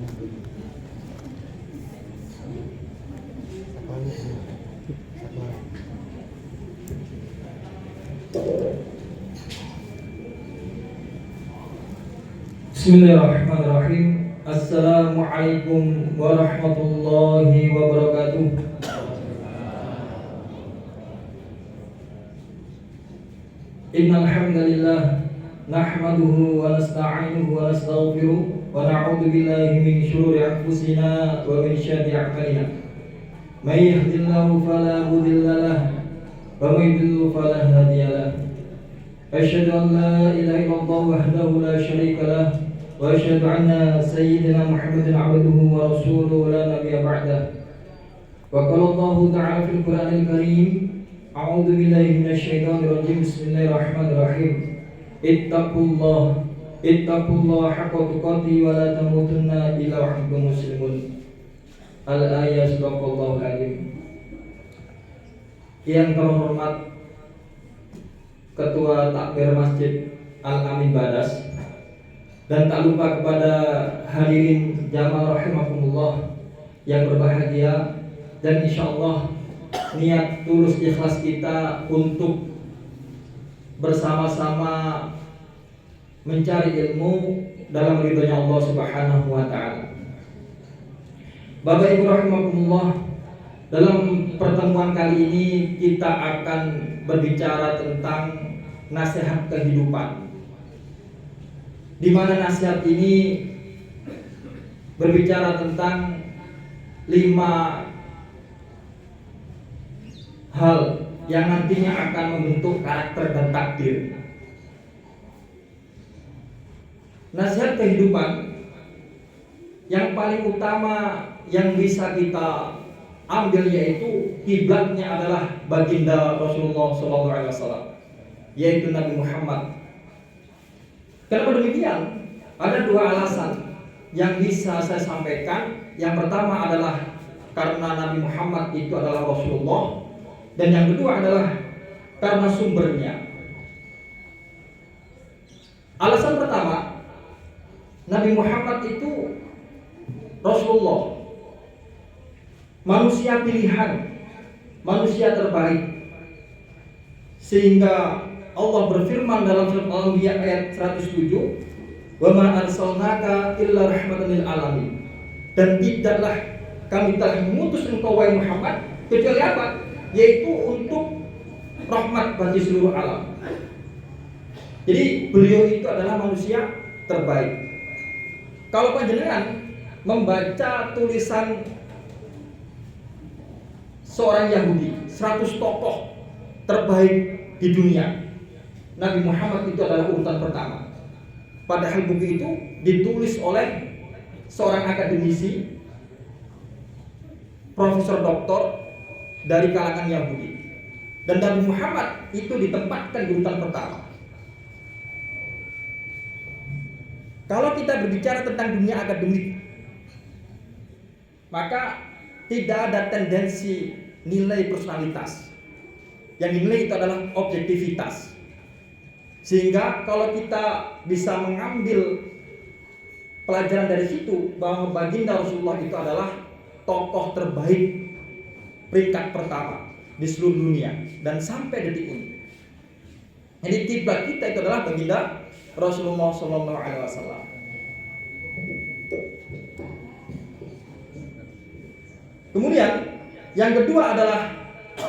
Bismillahirrahmanirrahim. Assalamualaikum warahmatullahi wabarakatuh. Innal hamdalillah nahmaduhu wa nasta'inuhu wa nastaghfiruh wa na'udzu billahi min shururi anfusina wa min syarri a'malina. May yahdihillahu fala mudilla lahu wa may yudlil fala hadiya lahu. Asyhadu an la ilaha illallah wahdahu la syarika lahu wa asyhadu anna sayyidina Muhammadan 'abduhu wa rasuluhu la nabiyya ba'dah. Wa qala Allah ta'ala fil Qur'anil Karim, a'udzu billahi minasyaitonir rajim. Bismillahirrahmanirrahim. Ittaqullaha haqqa tuqatih wa la tamutunna illa wa antum muslimun. Al-ayat sadaqallahul azim. Yang terhormat Ketua Takbir Masjid Al-Amin Badas, dan tak lupa kepada hadirin jamaah rahimakumullah yang berbahagia, dan insyaallah niat tulus ikhlas kita untuk bersama-sama mencari ilmu dalam ridhonya Allah Subhanahu wa taala. Bapak Ibu rahimakumullah, dalam pertemuan kali ini kita akan berbicara tentang nasihat kehidupan, di mana nasihat ini berbicara tentang 5 hal yang nantinya akan membentuk karakter dan takdir. Nasihat kehidupan yang paling utama yang bisa kita ambil yaitu kiblatnya adalah baginda Rasulullah SAW, yaitu Nabi Muhammad. Kenapa demikian? Ada 2 alasan yang bisa saya sampaikan. Yang pertama adalah karena Nabi Muhammad itu adalah Rasulullah, dan yang kedua adalah karena sumbernya. Alasan pertama, Nabi Muhammad itu Rasulullah, manusia pilihan, manusia terbaik, sehingga Allah berfirman dalam surat Al-Anbiya ayat 107, "Wa ma arsalnaka illa rahmatan lil alamin." Dan tidaklah kami telah mengutus engkau wahai Muhammad kecuali apa? Yaitu untuk rahmat bagi seluruh alam. Jadi beliau itu adalah manusia terbaik. Kalau panjenengan membaca tulisan seorang Yahudi, 100 tokoh terbaik di dunia, Nabi Muhammad itu adalah urutan pertama. Padahal buku itu ditulis oleh seorang akademisi, profesor doktor dari kalangan Yahudi, dan Nabi Muhammad itu ditempatkan di urutan pertama. Kalau kita berbicara tentang dunia akademik, maka tidak ada tendensi nilai personalitas. Yang dinilai itu adalah objektivitas. Sehingga kalau kita bisa mengambil pelajaran dari situ bahwa baginda Rasulullah itu adalah tokoh terbaik peringkat pertama di seluruh dunia dan sampai detik ini. Jadi kiblat kita itu adalah baginda Rasulullah SAW. Kemudian yang kedua adalah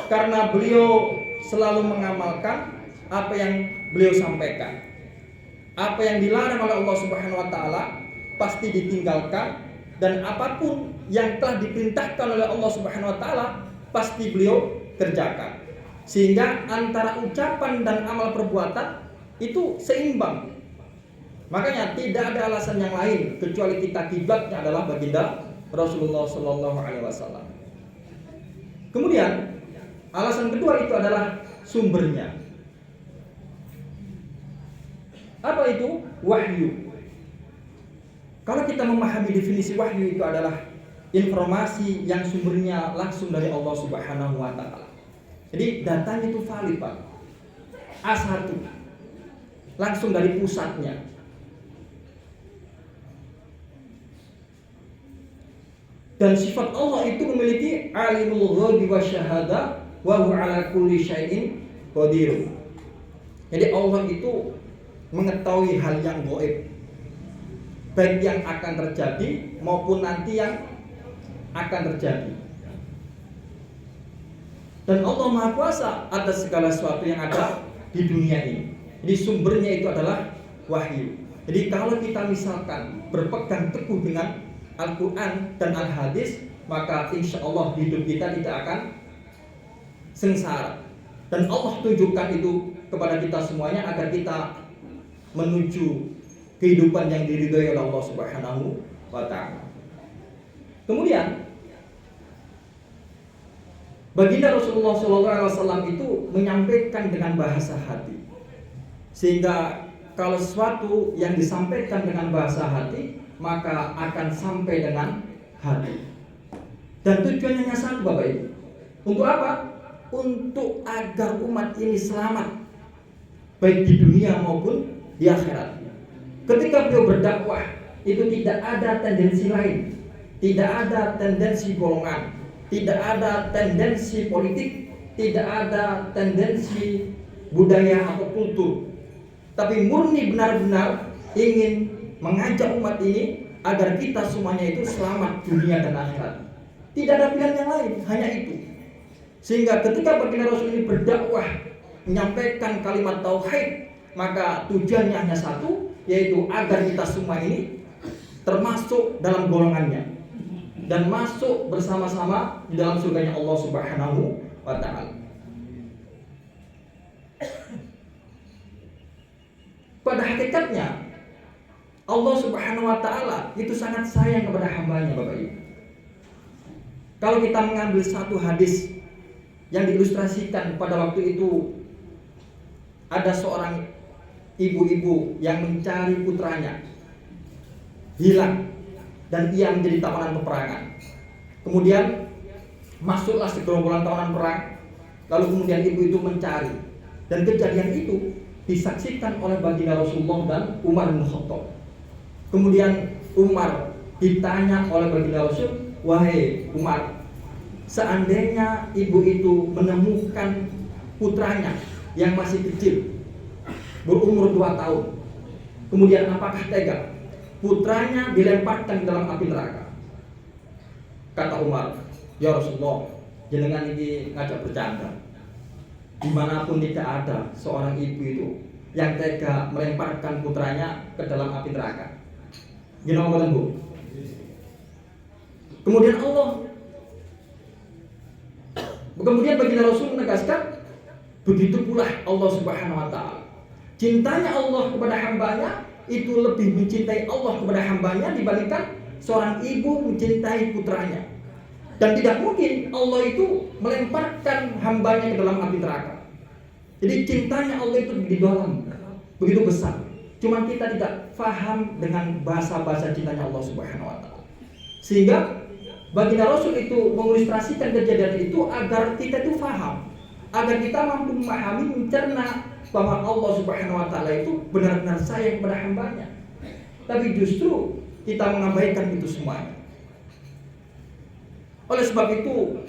karena beliau selalu mengamalkan apa yang beliau sampaikan. Apa yang dilarang oleh Allah Subhanahu wa taala pasti ditinggalkan, dan apapun yang telah diperintahkan oleh Allah Subhanahu wa taala pasti beliau kerjakan. Sehingga antara ucapan dan amal perbuatan itu seimbang. Makanya tidak ada alasan yang lain kecuali kita kiblatnya adalah baginda Rasulullah SAW. Kemudian alasan kedua itu adalah sumbernya. Apa itu? Wahyu. Kalau kita memahami definisi wahyu, itu adalah informasi yang sumbernya langsung dari Allah Subhanahu wa taala. Jadi datanya itu valid, Pak. A1 langsung dari pusatnya. Dan sifat Allah itu memiliki alimul ghaibi wasyahadah wa huwa ala kulli syai'in qadir. Jadi Allah itu mengetahui hal yang gaib, baik yang akan terjadi maupun nanti yang akan terjadi. Dan Allah Maha Kuasa atas segala sesuatu yang ada di dunia ini. Jadi sumbernya itu adalah wahyu. Jadi kalau kita misalkan berpegang teguh dengan Al-Quran dan Al-Hadis, maka insya Allah hidup kita tidak akan sengsara. Dan Allah tunjukkan itu kepada kita semuanya agar kita menuju kehidupan yang diridhai oleh Allah Subhanahu wa ta'ala. Kemudian baginda Rasulullah SAW itu menyampaikan dengan bahasa hati, sehingga kalau sesuatu yang disampaikan dengan bahasa hati maka akan sampai dengan hati. Dan tujuannya hanya satu, Bapak Ibu. Untuk apa? Untuk agar umat ini selamat, baik di dunia maupun di akhirat. Ketika beliau berdakwah, itu tidak ada tendensi lain, tidak ada tendensi golongan, tidak ada tendensi politik, tidak ada tendensi budaya atau kultur, tapi murni benar-benar ingin mengajak umat ini agar kita semuanya itu selamat dunia dan akhirat. Tidak ada pilihan yang lain, hanya itu. Sehingga ketika baginda Rasul ini berdakwah, menyampaikan kalimat tauhid, maka tujuannya hanya satu, yaitu agar kita semua ini termasuk dalam golongannya dan masuk bersama-sama di dalam surganya Allah Subhanahu wa ta'ala. Pada hakikatnya Allah Subhanahu wa ta'ala itu sangat sayang kepada hambanya, Bapak Ibu. Kalau kita mengambil satu hadis yang diilustrasikan pada waktu itu, ada seorang ibu-ibu yang mencari putranya hilang dan ia menjadi tawanan peperangan. Kemudian masuklah segerombolan tawanan perang, lalu kemudian ibu itu mencari, dan kejadian itu disaksikan oleh baginda Rasulullah dan Umar bin Khattab. Kemudian Umar ditanya oleh baginda Rasul, "Wahai Umar, seandainya ibu itu menemukan putranya yang masih kecil, berumur 2 tahun, kemudian apakah tega putranya dilemparkan ke dalam api neraka?" Kata Umar, "Ya Rasulullah, jenengan ini ngajak bercanda. Dimanapun tidak ada seorang ibu itu yang tega melemparkan putranya ke dalam api neraka." Gimana Bu? Kemudian baginda Rasul menegaskan, begitu pula Allah Subhanahu wa ta'ala. Cintanya Allah kepada hambanya itu lebih mencintai Allah kepada hambanya dibandingkan seorang ibu mencintai putranya. Dan tidak mungkin Allah itu melemparkan hambanya ke dalam api neraka. Jadi cintanya Allah itu begitu dalam, begitu besar. Cuma kita tidak faham dengan bahasa-bahasa cintanya Allah Subhanahu wa ta'ala. Sehingga baginda Rasul itu mengilustrasikan kejadian itu agar kita itu faham, agar kita mampu memahami, mencerna bahwa Allah Subhanahu wa ta'ala itu benar-benar sayang kepada hambanya. Tapi justru kita mengabaikan itu semuanya. Oleh sebab itu,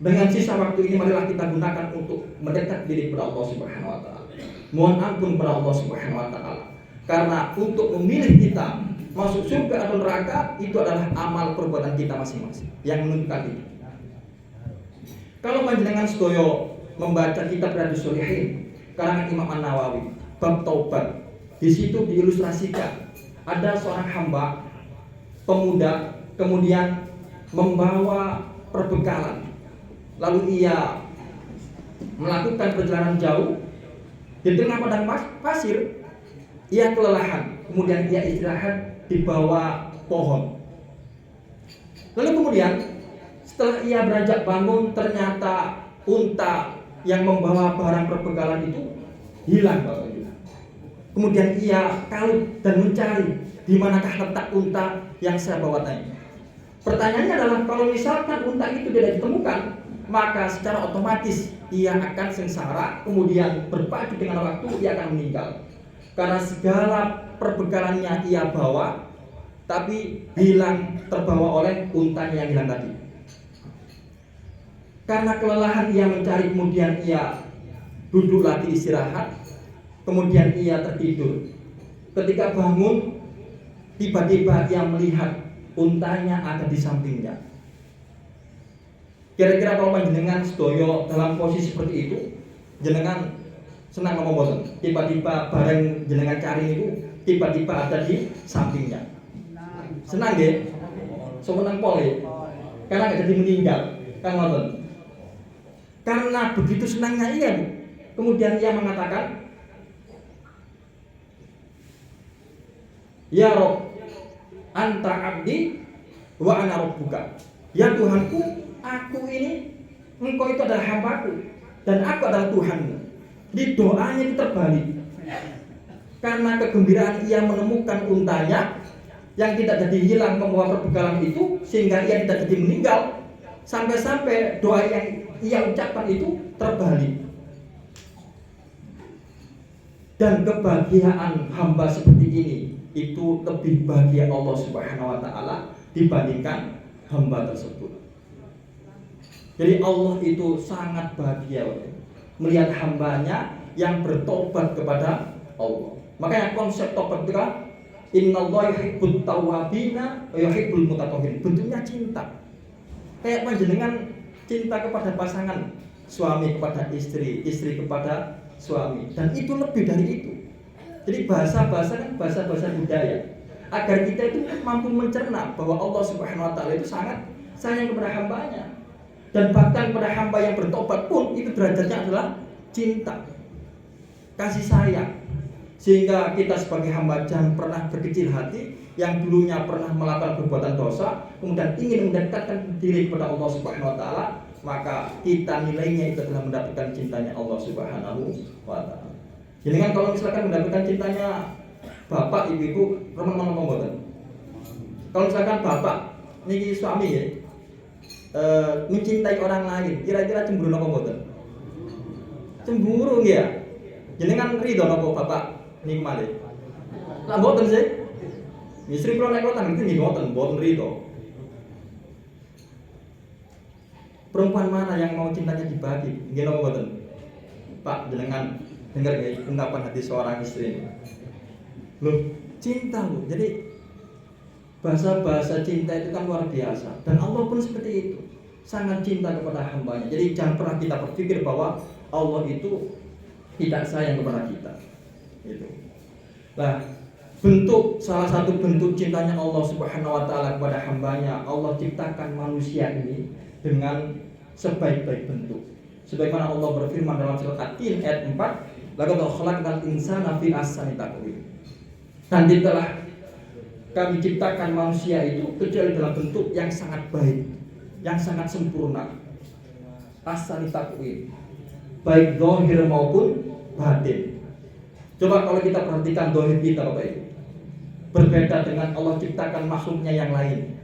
dengan sisa waktu ini marilah kita gunakan untuk mendekat diri kepada Allah Subhanahu wa ta'ala. Mohon ampun kepada Allah Subhanahu wa ta'ala. Karena untuk memilih kita masuk surga atau neraka itu adalah amal perbuatan kita masing-masing yang menentukan itu. Kalau panjenengan sedoyo membaca kitab Riyadhus Shalihin karangan Imam An-Nawawi bab taubat, di situ diilustrasikan ada seorang hamba pemuda kemudian membawa perbekalan, lalu ia melakukan perjalanan jauh di tengah padang pasir. Ia kelelahan, kemudian ia istirahat di bawah pohon. Lalu kemudian setelah ia beranjak bangun, ternyata unta yang membawa barang perbekalan itu hilang, Bapak Ibu. Kemudian ia kalut dan mencari di manakah letak unta yang saya bawa tadi. Pertanyaannya adalah kalau misalkan unta itu tidak ditemukan, maka secara otomatis ia akan sengsara, kemudian berpacu dengan waktu ia akan meninggal. Karena segala perbekalannya ia bawa, tapi hilang terbawa oleh untanya yang hilang tadi. Karena kelelahan ia mencari, kemudian ia duduk lagi istirahat, kemudian ia tertidur. Ketika bangun, tiba-tiba ia melihat untanya ada di sampingnya. Kira-kira kalau panjenengan sedoyo dalam posisi seperti itu, jenengan senang ngomong boten? Tiba-tiba bareng jenengan cari itu, tiba-tiba ada di sampingnya. Senang nggih? Semenang pole. Karena nggak jadi meninggal, kan ngoten. Karena begitu senangnya ia, kemudian ia mengatakan, "Ya Rob, anta abdi wa ana rabbuka." Ya Tuhanku, aku ini, engkau itu adalah hambaku dan aku adalah Tuhanmu. Di doanya itu terbalik. Karena kegembiraan ia menemukan untanya yang tidak jadi hilang membawa perbekalan itu, sehingga ia tidak jadi meninggal, sampai-sampai doa yang ia ucapkan itu terbalik. Dan kebahagiaan hamba seperti ini itu lebih bahagia Allah Subhanahu wa taala dibandingkan hamba tersebut. Jadi Allah itu sangat bahagia melihat hambanya yang bertobat kepada Allah. Makanya konsep tobat itu kan, innallaha yuhibbut tawwabina wa yuhibbul mutatahhirin. Bentuknya cinta. Kayak panjenengan cinta kepada pasangan, suami kepada istri, istri kepada suami, dan itu lebih dari itu. Jadi bahasa-bahasa kan bahasa-bahasa budaya, agar kita itu mampu mencerna bahwa Allah Subhanahu wa taala itu sangat sayang kepada hambanya. Dan bahkan pada hamba yang bertobat pun itu derajatnya adalah cinta, kasih sayang. Sehingga kita sebagai hamba jangan pernah berkecil hati, yang dulunya pernah melakukan perbuatan dosa kemudian ingin mendekatkan diri kepada Allah Subhanahu wa taala, maka kita nilainya itu adalah mendapatkan cintanya Allah Subhanahu wa taala. Jadi kan kalau misalkan mendapatkan cintanya bapak ibu, teman-teman mboten. Kalau misalkan bapak niki suami ya, mencintai orang lain, kira-kira cemburu napa mboten? Cemburu nggih ya. Jenengan ridho napa bapak niku malih? Lah mboten sih. Istri kula nek kula tanggung iki mboten ridho. Perempuan mana yang mau cintanya dibagi? Nggih napa mboten? Pak, jenengan dengar ya ungkapan hati seorang istri. Loh, cinta loh. Jadi bahasa-bahasa cinta itu kan luar biasa, dan Allah pun seperti itu, sangat cinta kepada hambanya. Jadi jangan pernah kita berpikir bahwa Allah itu tidak sayang kepada kita. Gitu. Nah, salah satu bentuk cintanya Allah Subhanahu wa taala kepada hambanya, Allah ciptakan manusia ini dengan sebaik-baik bentuk. Sebagaimana Allah berfirman dalam surat At-Tin ayat 4, "Laqad khalaqnal insana fi ahsani taqwim." Dan telah kami ciptakan manusia itu kecuali dalam bentuk yang sangat baik, yang sangat sempurna. Ahsani taqwim, baik zahir maupun batin. Coba kalau kita perhatikan zahir kita Bapak Ibu, berbeda dengan Allah ciptakan makhluknya yang lain.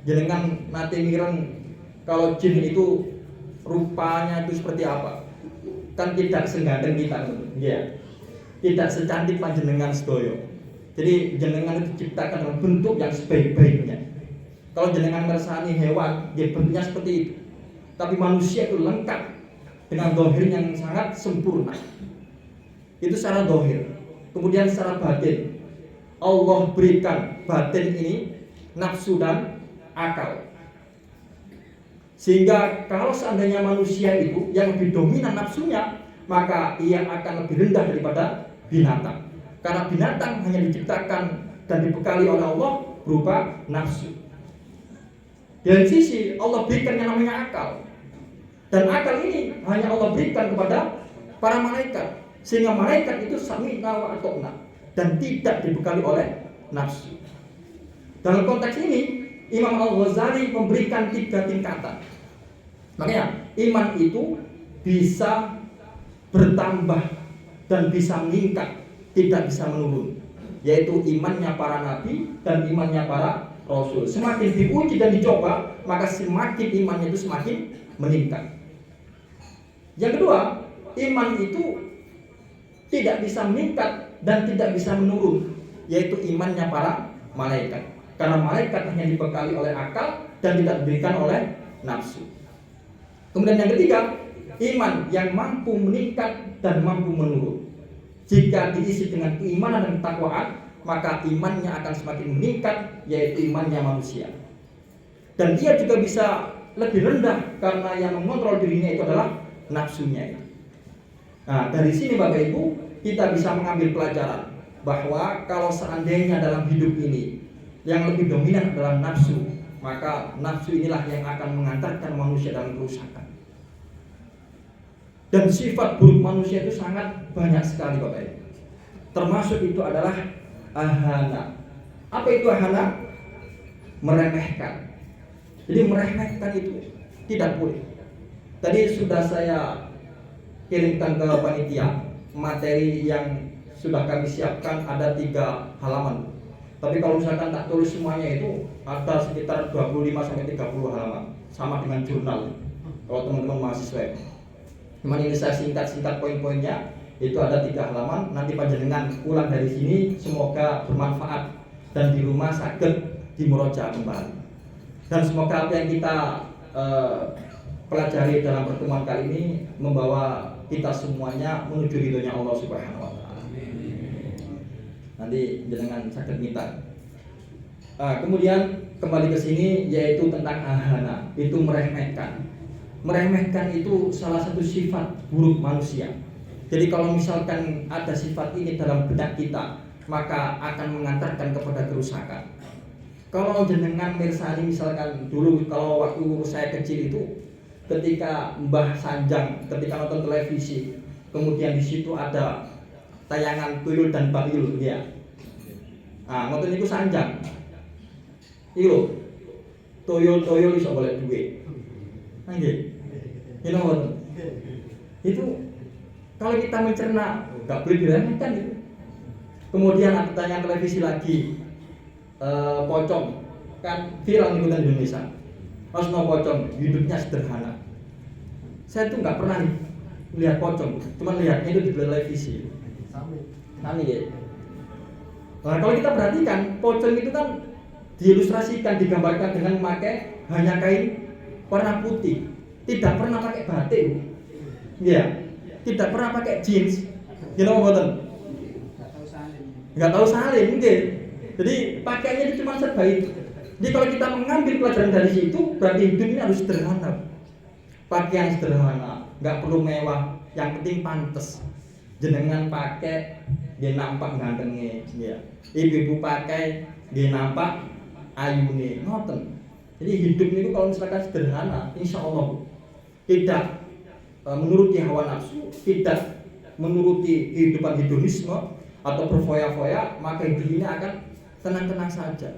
Jenengan nate mireng kalau jin itu rupanya itu seperti apa? Kan tidak seganteng kita, ya. Tidak secantik panjenengan sedoyo. Jadi jenengan itu diciptakan dalam bentuk yang sebaik-baiknya. Kalau jenengan meresani hewan, ya bentuknya seperti itu. Tapi manusia itu lengkap dengan zahir yang sangat sempurna. Itu secara zahir. Kemudian secara batin, Allah berikan batin ini nafsu dan akal. Sehingga kalau seandainya manusia itu yang lebih dominan nafsunya, maka ia akan lebih rendah daripada binatang. Karena binatang hanya diciptakan dan dibekali oleh Allah berupa nafsu. Dari sisi Allah berikan yang namanya akal. Dan akal ini hanya Allah berikan kepada para malaikat. Sehingga malaikat itu sami'na wa ata'na dan tidak dibekali oleh nafsu. Dalam konteks ini Imam Al-Ghazali memberikan 3 tingkatan. Makanya iman itu bisa bertambah dan bisa meningkat, tidak bisa menurun. Yaitu imannya para nabi dan imannya para rasul. Semakin diuji dan dicoba, maka semakin imannya itu semakin meningkat. Yang kedua, iman itu tidak bisa meningkat dan tidak bisa menurun, yaitu imannya para malaikat. Karena malaikat hanya dibekali oleh akal dan tidak diberikan oleh nafsu. Kemudian yang ketiga, iman yang mampu meningkat dan mampu menurun. Jika diisi dengan keimanan dan ketakwaan, maka imannya akan semakin meningkat, yaitu imannya manusia. Dan dia juga bisa lebih rendah karena yang mengontrol dirinya itu adalah nafsunya. Nah, dari sini Bapak Ibu, kita bisa mengambil pelajaran bahwa kalau seandainya dalam hidup ini yang lebih dominan adalah nafsu, maka nafsu inilah yang akan mengantarkan manusia dalam kerusakan. Dan sifat buruk manusia itu sangat banyak sekali Bapak Ibu. Termasuk itu adalah ahana. Apa itu ahana? Meremehkan. Jadi meremehkan itu tidak boleh. Tadi sudah saya kirimkan ke panitia materi yang sudah kami siapkan, ada 3 halaman. Tapi kalau misalkan tak tulis semuanya itu ada sekitar 25-30 halaman, sama dengan jurnal kalau teman-teman mahasiswa. Cuman ini saya singkat-singkat poin-poinnya, itu ada 3 halaman. Nanti panjenengan ulang dari sini, semoga bermanfaat dan di rumah saged dimurojaah kembali. Dan semoga apa yang kita pelajari dalam pertemuan kali ini membawa kita semuanya menuju ridhonya Allah Subhanahu wa taala. Nanti jenengan saged minta. Kemudian kembali ke sini, yaitu tentang ahana, itu meremehkan. Meremehkan itu salah satu sifat buruk manusia. Jadi kalau misalkan ada sifat ini dalam benak kita, maka akan mengantarkan kepada kerusakan. Kalau jenengan mirsani misalkan dulu kalau waktu saya kecil itu, ketika Mbah Sanjang ketika nonton televisi, kemudian di situ ada tayangan tuyul dan babiul, ya. Nah, nonton itu Sanjang. Iyo, tuyul iso boleh duit. Nggih. Itu kalau kita mencerna nggak boleh diremehkan itu. Kemudian ada tayangan televisi lagi, pocong kan viral di Indonesia. Osno pocong hidupnya sederhana. Saya tuh nggak pernah lihat pocong, cuma lihatnya itu di televisi. Nani ya. Nah, kalau kita perhatikan pocong itu kan diilustrasikan, digambarkan dengan memakai hanya kain warna putih. Tidak pernah pakai batik, ya. Tidak pernah pakai jeans, mboten. Nggak tahu salin, mungkin. Jadi pakaiannya itu cuma serba itu. Jadi kalau kita mengambil pelajaran dari situ, berarti hidup ini harus sederhana. Pakaian sederhana, nggak perlu mewah, yang penting pantas. Jenengan pakai, dia nampak gantengnya, ya. Ibu-ibu pakai, dia nampak ayune, ngoten. Jadi hidup itu kalau misalkan sederhana, insya Allah tidak menuruti hawa nafsu, tidak menuruti kehidupan hedonisme atau berfoya-foya, maka hidup ini akan tenang-tenang saja.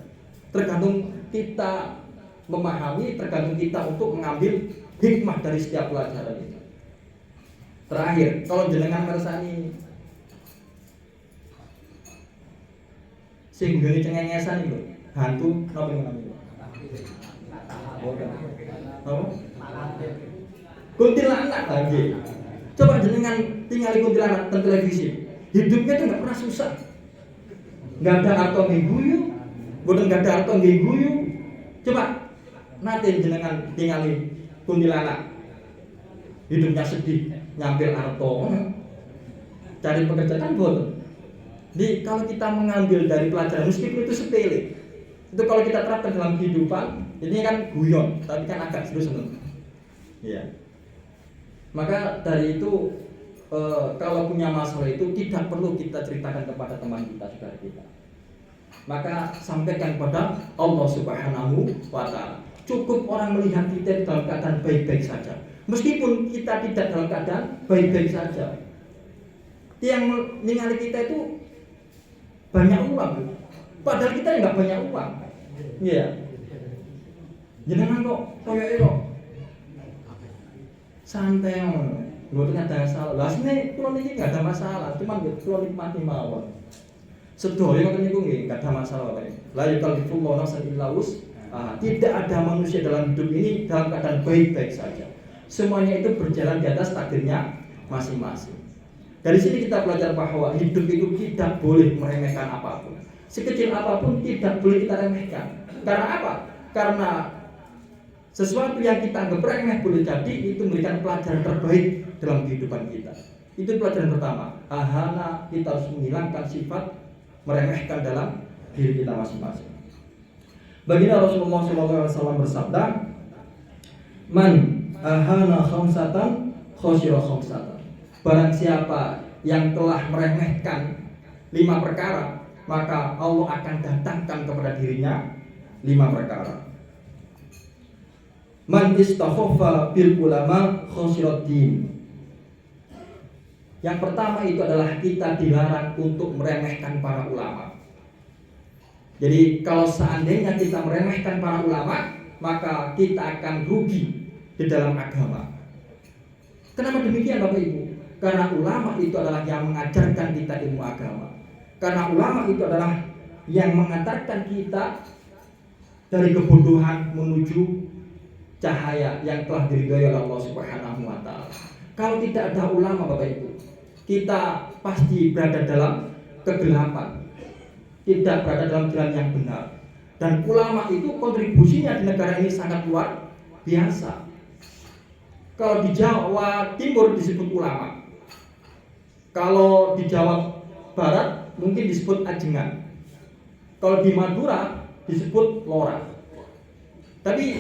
Tergantung kita memahami, tergantung kita untuk mengambil hikmah dari setiap pelajaran itu. Terakhir, kalau jenengan meresani sing geni cengengesan itu hantu napa namanya? Apa? Kuntilanak lagi. Coba jenengan tinggali kuntilanak di televisi. Hidupnya itu nggak pernah susah. Nggak ada arto ngeguyu, boten nggak ada arto ngeguyu. Coba nanti jenengan tinggali kuntilanak. Hidupnya sedih, nyambil arto, cari pekerjaan boten. Jadi kalau kita mengambil dari pelajaran meskipun itu sepele, itu kalau kita terapkan dalam kehidupan, ini kan guyon, tapi kan agak serius teman. Ya. Maka dari itu kalau punya masalah itu tidak perlu kita ceritakan kepada teman kita, saudara kita. Maka sampaikan kepada Allah Subhanahu wa taala. Cukup orang melihat kita dalam keadaan baik-baik saja. Meskipun kita tidak dalam keadaan baik-baik saja. Yang ningali kita itu banyak uang, padahal kita nggak banyak uang. Iya. Jenengan kok koyoke kok santai ngono. Mboten ada masalah. Lah sine kula niki enggak ada masalah, cuman kula nikmati mawon. Sedaya ngoten niku nggih enggak ada masalah wae. La yukallifullahu nafsan illa wus'aha. Tidak ada manusia dalam hidup ini dalam keadaan baik-baik saja. Semuanya itu berjalan di atas takdirnya masing-masing. Dari sini kita belajar bahwa hidup itu tidak boleh meremehkan apapun. sekecil apapun tidak boleh kita remehkan. Karena apa? Karena sesuatu yang kita anggap remeh boleh jadi itu memberikan pelajaran terbaik dalam kehidupan kita. Itu pelajaran pertama. Ahana, kita harus menghilangkan sifat meremehkan dalam diri kita masing-masing. Baginda Rasulullah SAW bersabda, "Man ahana khamsatan khosira khamsatan." Barang siapa yang telah meremehkan 5 perkara, maka Allah akan datangkan kepada dirinya 5 perkara. Man istakhaffa bil ulama khosirat din. Yang pertama itu adalah kita dilarang untuk meremehkan para ulama. Jadi kalau seandainya kita meremehkan para ulama, maka kita akan rugi di dalam agama. Kenapa demikian Bapak Ibu? Karena ulama itu adalah yang mengajarkan kita ilmu agama. Karena ulama itu adalah yang mengantarkan kita dari kebodohan menuju cahaya yang telah diridhoi oleh Allah Subhanahu wa taala. Kalau tidak ada ulama Bapak Ibu, kita pasti berada dalam kegelapan. Tidak berada dalam jalan yang benar. Dan ulama itu kontribusinya di negara ini sangat luar biasa. Kalau di Jawa Timur disebut ulama. Kalau di Jawa Barat mungkin disebut ajengan. Kalau di Madura disebut lora. Tapi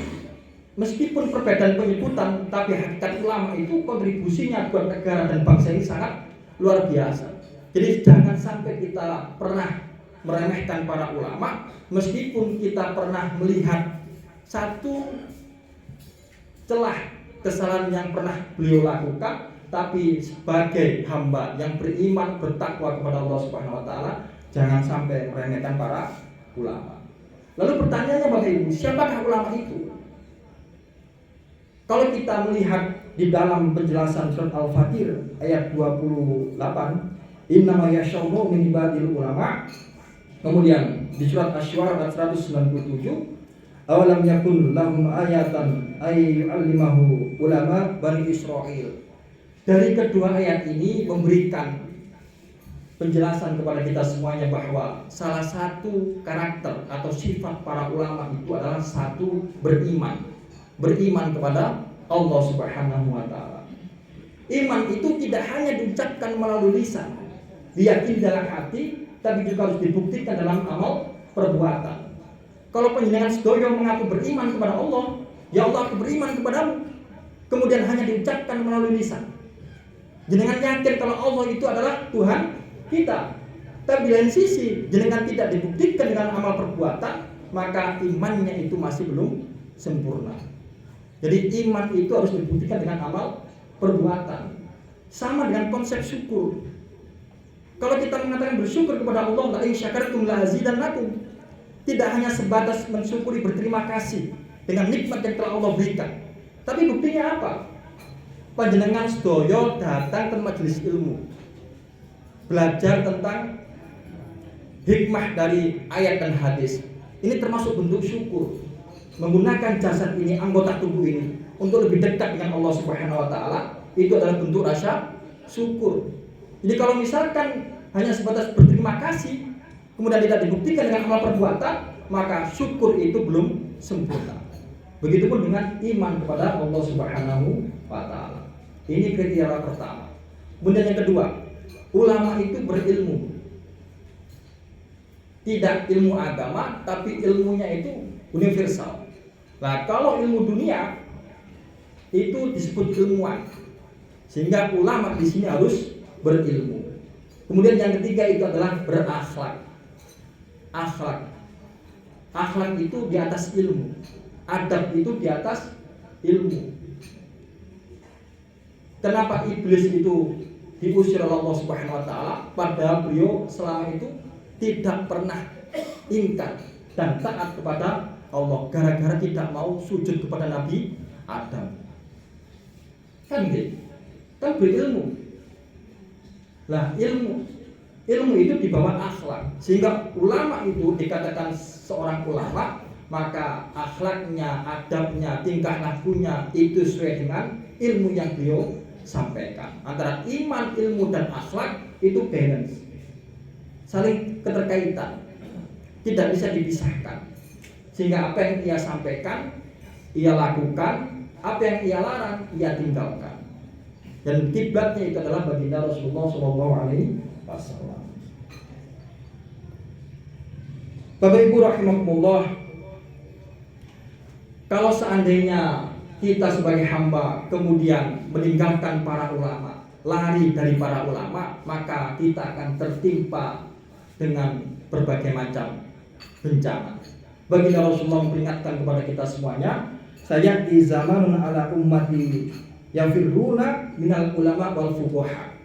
meskipun perbedaan penyebutan, tapi hakikat ulama itu kontribusinya buat negara dan bangsa ini sangat luar biasa. Jadi jangan sampai kita pernah meremehkan para ulama, meskipun kita pernah melihat satu celah kesalahan yang pernah beliau lakukan, tapi sebagai hamba yang beriman bertakwa kepada Allah Subhanahu wa taala, jangan sampai meremehkan para ulama. Lalu pertanyaannya Bapak Ibu, siapakah ulama itu? Kalau kita melihat di dalam penjelasan surat Al-Fatir ayat 28, innama yasha'u min ibadil ulama. Kemudian di surat Asy-Syu'ara ayat 197, awalam yakun lahum ayatan ay yu'allimahu ulama Bani Israil. Dari kedua ayat ini memberikan penjelasan kepada kita semuanya bahwa salah satu karakter atau sifat para ulama itu adalah satu, beriman kepada Allah Subhanahu wa taala. Iman itu tidak hanya diucapkan melalui lisan, diyakini dalam hati, tapi juga harus dibuktikan dalam amal perbuatan. Kalau panjenengan sedaya mengaku beriman kepada Allah, ya Allah aku beriman kepadamu, kemudian hanya diucapkan melalui lisan. Jenengan yakin kalau Allah itu adalah Tuhan kita, tapi di lain sisi jenengan tidak dibuktikan dengan amal perbuatan, maka imannya itu masih belum sempurna. Jadi iman itu harus dibuktikan dengan amal perbuatan. Sama dengan konsep syukur. Kalau kita mengatakan bersyukur kepada Allah, la in syakartum la azidannakum, tidak hanya sebatas mensyukuri berterima kasih dengan nikmat yang telah Allah berikan. Tapi buktinya apa? Panjenengan sedaya datang ke majelis ilmu, belajar tentang hikmah dari ayat dan hadis. Ini termasuk bentuk syukur. Menggunakan jasad ini, anggota tubuh ini untuk lebih dekat dengan Allah Subhanahu wa taala, itu adalah bentuk rasa syukur. Jadi kalau misalkan hanya sebatas berterima kasih kemudian tidak dibuktikan dengan amal perbuatan, maka syukur itu belum sempurna. Begitupun dengan iman kepada Allah Subhanahu wa taala. Ini kriteria pertama. Kemudian yang kedua, ulama itu berilmu. Tidak ilmu agama, tapi ilmunya itu universal. Nah, kalau ilmu dunia itu disebut ilmuwan, sehingga ulama di sini harus berilmu. Kemudian yang ketiga itu adalah berakhlak. Akhlak itu di atas ilmu, adab itu di atas ilmu. Kenapa iblis itu diusir oleh Allah Subhanahu wa taala, padahal beliau selama itu tidak pernah ingkar dan taat kepada Allah, gara-gara tidak mau sujud kepada Nabi Adam. Kan gitu? Kan berilmu. Lah ilmu itu di bawah akhlak. Sehingga ulama itu dikatakan seorang ulama, maka akhlaknya, adabnya, tingkah lakunya itu sesuai dengan ilmu yang beliau sampaikan. Antara iman, ilmu dan akhlak itu balance, saling keterkaitan. tidak bisa dipisahkan. Sehingga apa yang ia sampaikan, ia lakukan, apa yang ia larang, ia tinggalkan. Dan kiblatnya itu adalah baginda Rasulullah SAW. Bapak Ibu rahimahumullah, kalau seandainya kita sebagai hamba kemudian meninggalkan para ulama, lari dari para ulama, maka kita akan tertimpa dengan berbagai macam bencana. Baginda Rasulullah memperingatkan kepada kita semuanya, saya di zamanun ala ummati yafirruna minal ulama wal fuqaha.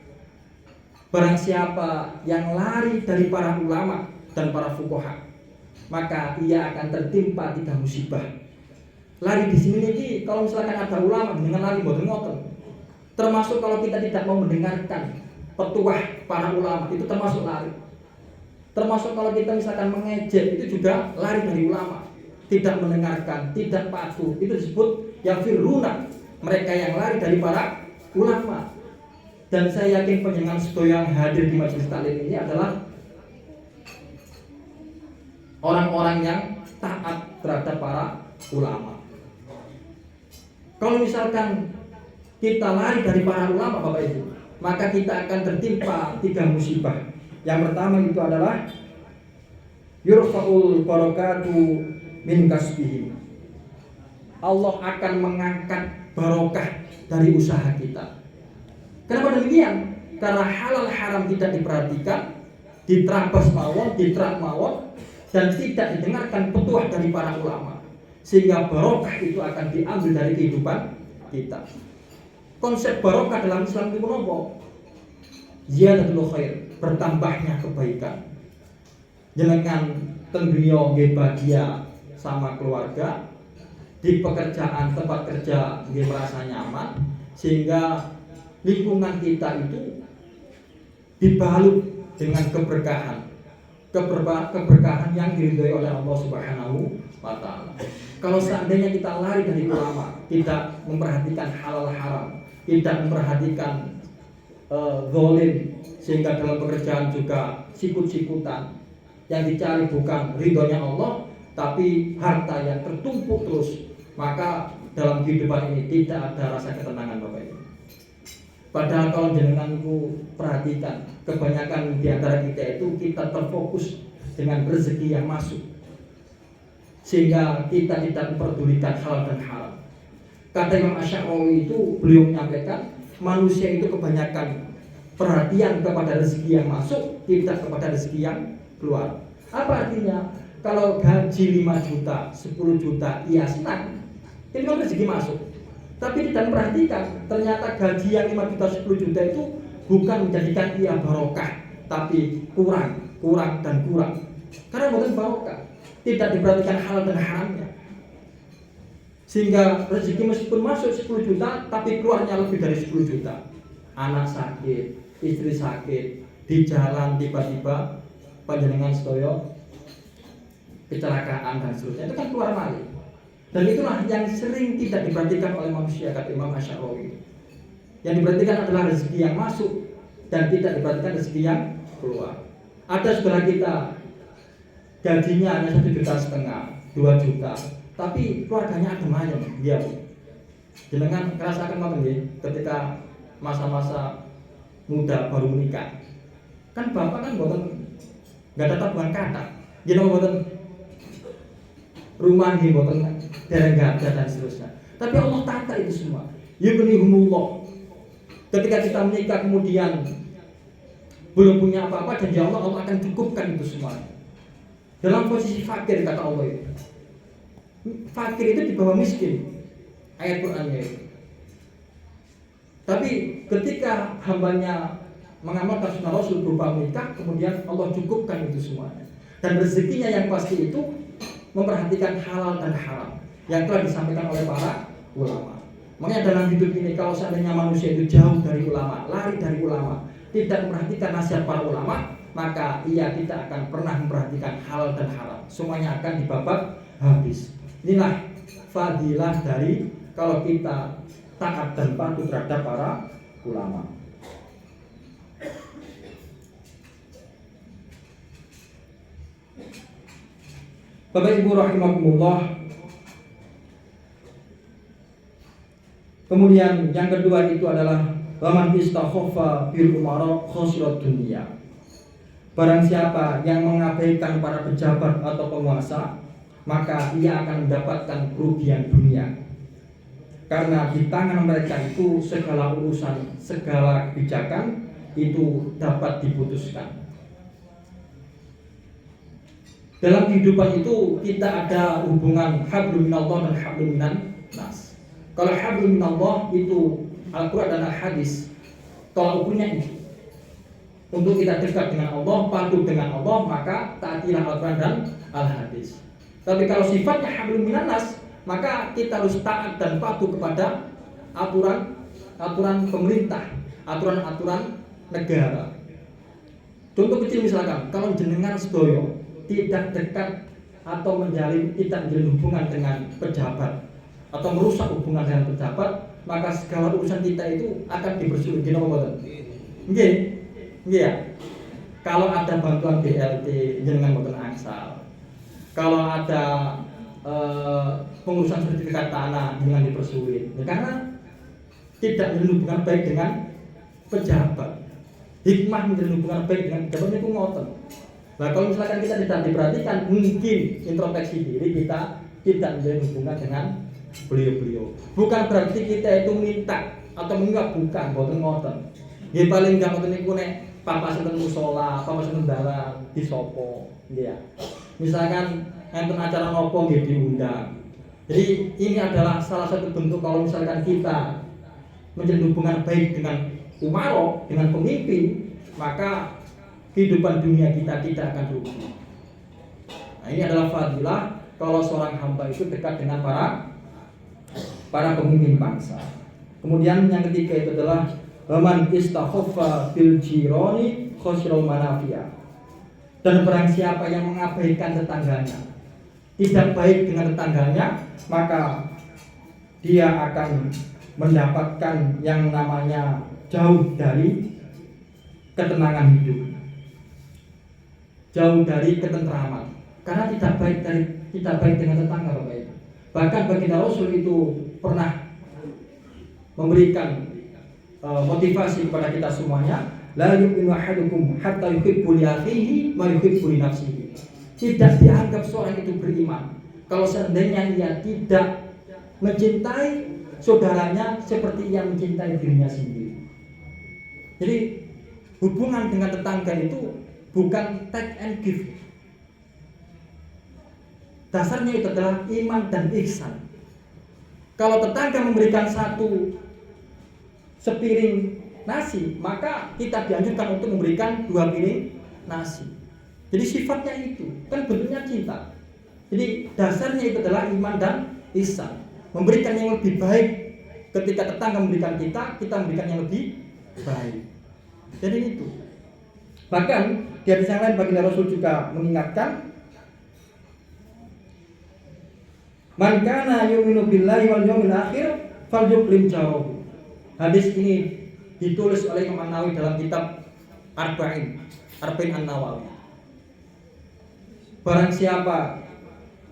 Barang siapa yang lari dari para ulama dan para fuqaha, maka ia akan tertimpa 3 musibah. Lari di sini ini kalau misalkan ada ulama dengan lari boten ngoten. Termasuk kalau kita tidak mau mendengarkan petuah para ulama, itu termasuk lari. Termasuk kalau kita misalkan mengejek, itu juga lari dari ulama. Tidak mendengarkan, tidak patuh, itu disebut yang firruna, mereka yang lari dari para ulama. Dan saya yakin panjenengan sedaya yang hadir di majelis taklim ini adalah orang-orang yang taat terhadap para ulama. Kalau misalkan kita lari dari para ulama Bapak Ibu, maka kita akan tertimpa 3 musibah. Yang pertama itu adalah yurfa'ul barakatu min kasbihi. Allah akan mengangkat barokah dari usaha kita. Kenapa demikian? Karena halal haram tidak diperhatikan, diterabas mawon, diterap mawon, dan tidak didengarkan petuah dari para ulama. Sehingga barokah itu akan diambil dari kehidupan kita. Konsep barokah dalam Islam itu apa? Ziyadatul khair, bertambahnya kebaikan. Jenengan tenggriyo nggih bahagia sama keluarga, di pekerjaan tempat kerja nggih merasa nyaman, sehingga lingkungan kita itu dibalut dengan keberkahan. Keberkahan yang diridhoi oleh Allah Subhanahu wa taala. Kalau seandainya kita lari dari ulama, tidak memperhatikan halal haram, tidak memperhatikan zalim, sehingga dalam pekerjaan juga sikut-sikutan, yang dicari bukan ridhonya Allah, tapi harta yang tertumpuk terus, maka dalam kehidupan ini tidak ada rasa ketenangan Bapak Ibu. Padahal kalau jenengan itu perhatikan, kebanyakan di antara kita itu kita terfokus dengan rezeki yang masuk, sehingga kita tidak memperdulikan halal dan haram. Kata Imam Asy'ari itu, beliau menyampaikan, manusia itu kebanyakan perhatian kepada rezeki yang masuk, tidak kepada rezeki yang keluar. Apa artinya? Kalau gaji 5 juta, 10 juta, ia senang, itu kan rezeki masuk. Tapi tidak memperhatikan, ternyata gaji yang 5 juta, 10 juta itu bukan menjadikan ia barokah, tapi kurang dan kurang. Karena bukan barokah, tidak diperhatikan halal dan haramnya. Sehingga rezeki meskipun masuk 10 juta, tapi keluarnya lebih dari 10 juta. Anak sakit, istri sakit, di jalan tiba-tiba panjenengan sedaya kecelakaan dan seterusnya, itu kan keluar malih. Dan itulah yang sering tidak diperhatikan oleh manusia, kata Imam Asy'ari. Yang diperhatikan adalah rezeki yang masuk dan tidak diperhatikan rezeki yang keluar. Ada saudara kita gajinya hanya 1,5 juta, 2 juta, tapi keluarganya adem ayem, dia. Jenengan ngerasakan mawon nggih ketika masa-masa muda baru menikah. Kan bapak kan mboten enggak ada tabungan kata. Jenengan mboten rumah nggih mboten dereng ada dan seterusnya. Tapi Allah tata itu semua. Yughnihumullah. Ketika kita menikah kemudian belum punya apa-apa, dan ya Allah akan cukupkan itu semua. Dalam posisi fakir kata Allah itu. Fakir itu di bawah miskin. Ayat Qur'annya itu. Tapi ketika hambanya mengamalkan sunnah Rasul berupa menikah, kemudian Allah cukupkan itu semuanya. Dan rezekinya yang pasti itu memperhatikan halal dan haram yang telah disampaikan oleh para ulama. Makanya dalam hidup ini kalau seandainya manusia itu jauh dari ulama, lari dari ulama, tidak memperhatikan nasihat para ulama, maka ia tidak akan pernah memperhatikan halal dan haram. Semuanya akan dibabat habis. Inilah fadilah dari kalau kita taat dan patuh terhadap para ulama. Bapak Ibu rahimakumullah. Kemudian yang kedua itu adalah waman istakhaffa bil umara khosirat dunia. Barang siapa yang mengabaikan para pejabat atau penguasa, maka ia akan mendapatkan kerugian dunia. Karena di tangan mereka itu segala urusan, segala kebijakan itu dapat diputuskan. Dalam kehidupan itu kita ada hubungan hablum minallah dan hablum minan nas. Kalau hablum minallah itu Al-Quran dan Al-Hadis, tolak ukurnya itu untuk kita dekat dengan Allah, patuh dengan Allah, maka taatilah Al-Quran dan Al-Hadis. Tapi kalau sifatnya hablum minan nas, maka kita harus taat dan patuh kepada aturan pemerintah, aturan negara. Contoh kecil misalkan, kalau jenengan sedoyo tidak dekat atau tidak menjalin hubungan dengan pejabat atau merusak hubungan dengan pejabat, maka segala urusan kita itu akan dipersulit. Gini apa? Nggih. Ya. Kalau ada bantuan BLT jenengan mboten angsal. Kalau ada pengurusan sertifikat tanah dengan dipersulit, karena tidak menjalin hubungan baik dengan pejabat. Hikmah menjalin hubungan baik dengan pejabat itu ngoten. Nah, kalau misalkan kita tidak diperhatikan, mungkin introspeksi diri kita tidak menjalin hubungan dengan beliau-beliau. Bukan berarti kita itu minta atau mengingat, bukan, boten ngoten. Nggih paling enggak ngoten niku nek papasan musala, papasan dalan disopo, nggih ya. Misalkan enten acara nopo nggih diundang. Jadi ini adalah salah satu bentuk kalau misalkan kita menjalin hubungan baik dengan umaro, dengan pemimpin, maka kehidupan dunia kita tidak akan rugi. Nah, ini adalah fadilah kalau seorang hamba itu dekat dengan para pemimpin bangsa. Kemudian yang ketiga itu adalah man istakhaffa bil jirani khosirul manafiya. Dan barang siapa yang mengabaikan tetangganya, tidak baik dengan tetangganya, maka dia akan mendapatkan yang namanya jauh dari ketenangan hidup, jauh dari ketentraman. Karena tidak baik dengan tetangga, Bapak Ibu. Bahkan baginda Rasul itu pernah memberikan motivasi kepada kita semuanya, la yu'minu ahadukum hatta yuhibbu li akhihi ma yuhibbu li nafsihi. Tidak dianggap seorang itu beriman kalau seandainya ia tidak mencintai saudaranya seperti ia mencintai dirinya sendiri. Jadi hubungan dengan tetangga itu bukan take and give. Dasarnya itu adalah iman dan ihsan. Kalau tetangga memberikan satu sepiring nasi, maka kita dianjurkan untuk memberikan 2 piring nasi. Jadi sifatnya itu kan bentuknya cinta. Jadi dasarnya itu adalah iman dan ihsan. Memberikan yang lebih baik. Ketika tetangga memberikan kita memberikan yang lebih baik. Jadi itu. Bahkan di hadis yang lain baginda Rasul juga mengingatkan, man kana yu'minu billahi wal yawmil akhir falyukrim jarahu. Hadis ini ditulis oleh Imam An-Nawawi dalam kitab Arba'in An-Nawawi. Barang siapa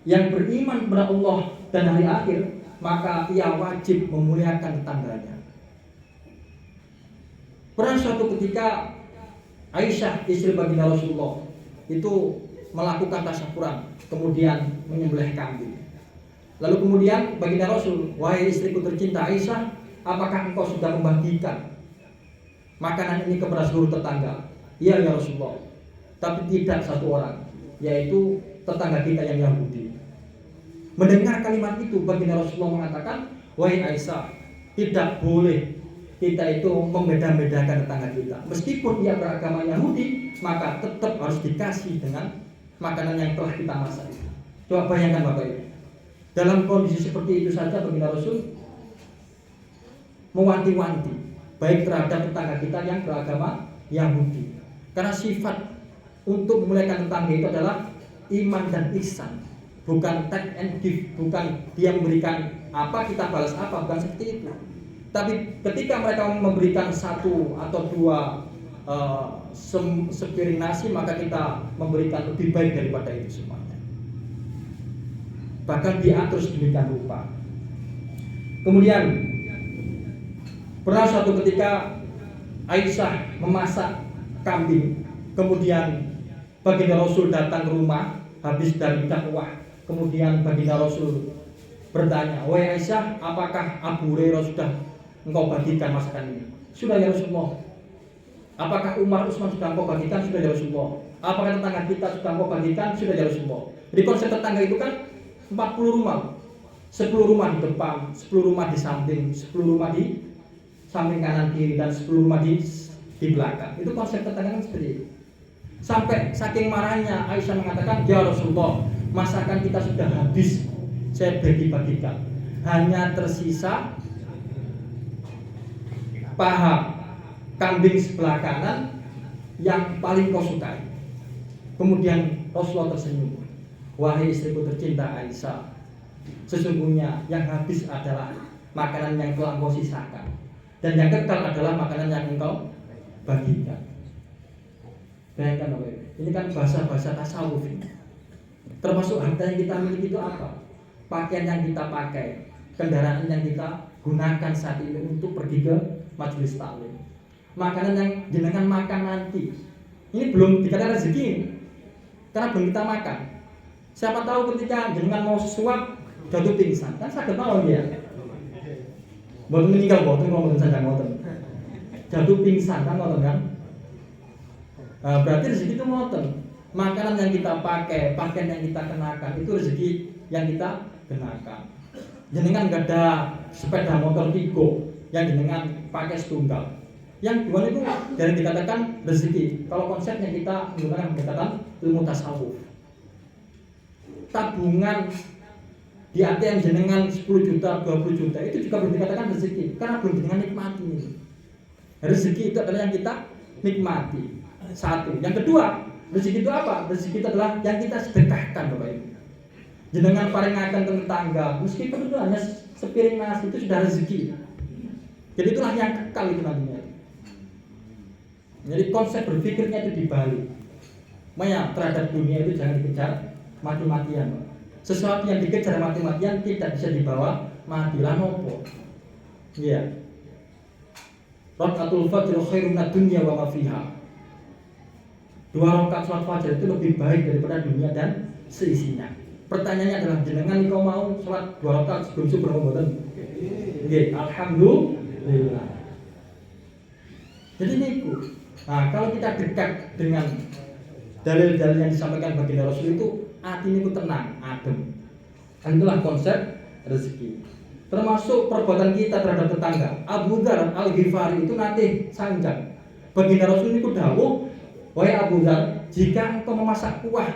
yang beriman kepada Allah dan hari akhir, maka ia wajib memuliakan tetangganya. Pernah suatu ketika Aisyah istri baginda Rasulullah itu melakukan tasyakuran, kemudian menyembelih kambing. Lalu kemudian baginda Rasul, wahai istriku tercinta Aisyah, apakah engkau sudah membagikan makanan ini kepada seluruh tetangga? Iya ya Rasulullah, tapi tidak satu orang, yaitu tetangga kita yang Yahudi. Mendengar kalimat itu, baginda Rasulullah mengatakan, wahai Aisyah, tidak boleh kita itu membeda-bedakan tetangga kita. Meskipun ia beragama Yahudi, maka tetap harus dikasih dengan makanan yang telah kita masak. Coba bayangkan Bapak Ibu. Dalam kondisi seperti itu saja baginda Rasul mewanti-wanti baik terhadap tetangga kita yang beragama Yahudi. Karena sifat untuk memuliakan tetangga itu adalah iman dan ihsan, bukan take and give, bukan dia memberikan apa kita balas apa, bukan seperti itu. Tapi ketika mereka memberikan 1 atau 2 sepiring nasi, maka kita memberikan lebih baik daripada itu semuanya. bahkan diatur sedemikian rupa. Kemudian pernah suatu ketika Aisyah memasak kambing, kemudian baginda Rasul datang ke rumah habis dari dakwah. Kemudian baginda Rasul bertanya, "Wahai Aisyah, apakah Abu Hurairah sudah engkau bagikan masakan ini?" "Sudah ya Rasulullah." "Apakah Umar Utsman sudah engkau bagikan?" "Sudah ya Rasulullah." "Apakah tetangga kita sudah engkau bagikan?" "Sudah ya Rasulullah." Jadi konsep tetangga itu kan 40 rumah. 10 rumah di depan, 10 rumah di samping, 10 rumah di samping kanan kiri, dan 10 rumah di belakang. Itu konsep tetangga kan seperti itu. Sampai saking marahnya Aisyah mengatakan, "Ya Rasulullah, masakan kita sudah habis, saya bagi-bagikan. Hanya tersisa paha kambing sebelah kanan yang paling kau sukai." Kemudian Rasulullah tersenyum, "Wahai istriku tercinta Aisyah, sesungguhnya yang habis adalah makanan yang telah kau sisakan, dan yang kekal adalah makanan yang engkau bagikan." Bayangkan Bapak Ibu, ini kan bahasa-bahasa tasawuf ini. Termasuk harta yang kita miliki itu apa? Pakaian yang kita pakai, kendaraan yang kita gunakan saat ini untuk pergi ke majelis taklim, makanan yang jenengan makan nanti. Ini belum dikatakan rezeki, karena belum kita makan. Siapa tahu ketika jenengan mau suap jatuh pingsan, kan sakit mawon dia. Mboten meninggal mboten ngomong saja mboten. Jatuh pingsan kan mboten kan? Berarti rezeki itu mboten. Makanan yang kita pakai, pakaian yang kita kenakan, itu rezeki yang kita kenakan. Jenengan enggak ada sepeda motor Tigo yang jenengan pakai setunggal. Yang dua itu dari dikatakan rezeki. Kalau konsepnya kita menggunakan pendekatan ilmu tasawuf. Tabungan di ATM jenengan 10 juta, 20 juta itu juga belum dikatakan rezeki, karena belum jenengan nikmati ini. Rezeki itu adalah yang kita nikmati. Satu. Yang kedua, rezeki itu apa? Rezeki itu adalah yang kita sedekahkan, Bapak Ibu. Jenengan paringaken ke tetangga, meskipun itu hanya sepiring nasi, itu sudah rezeki. Jadi itulah yang kekal itu nantinya. Jadi konsep berpikirnya itu dibalik. Makanya terhadap dunia itu jangan dikejar mati-matian. Sesuatu yang dikejar mati-matian tidak bisa dibawa mati. Lah nopo? Iya. Rakaatul fajr khairun minad dunya wa ma fiha. 2 rakaat salat fajar itu lebih baik daripada dunia dan seisinya. Pertanyaannya adalah, jenengan kau mau salat 2 rakaat sebelum subuh mboten? Nggih, alhamdulillah. Jadi niku. Nah, kalau kita dekat dengan dalil-dalil yang disampaikan baginda Rasul itu, hati niku tenang, adem. Dan itulah konsep rezeki. Termasuk perbuatan kita terhadap tetangga. Abu Dzar Al-Ghifari itu nanti sanjang. Baginda Rasul niku dawuh, "Wahai Abu Dzar, jika engkau memasak kuah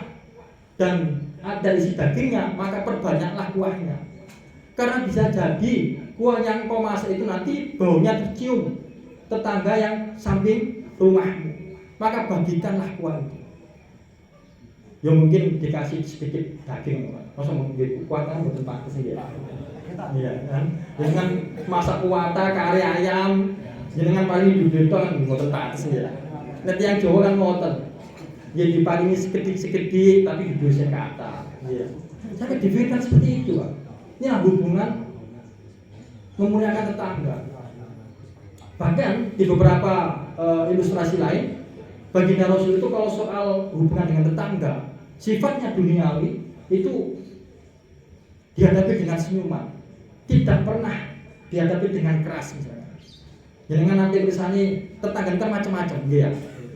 dan ada isi dagingnya, maka perbanyaklah kuahnya. Karena bisa jadi kuah yang engkau masak itu nanti baunya tercium tetangga yang samping rumahmu, maka bagikanlah kuah itu." Ya mungkin dikasih sedikit daging, masa mungkin kuah kan betul pak kesini ya. Iya kan, dengan masak kuata kari ayam, jenengan paling duduk kan betul pak kesini ya. Nanti yang Jawa kan ngoten, ya diparingi sekedip-sekedip tapi didosnya ke atas. Iya. Sampai dipikirkan seperti itu, Pak. Ini hubungan memuliakan tetangga. Bahkan di beberapa ilustrasi lain, baginda Rasul itu kalau soal hubungan dengan tetangga, sifatnya duniawi itu dihadapi dengan senyuman, tidak pernah dihadapi dengan keras misalnya. Jangan nanti misalnya tetangga kan macam-macam, ya.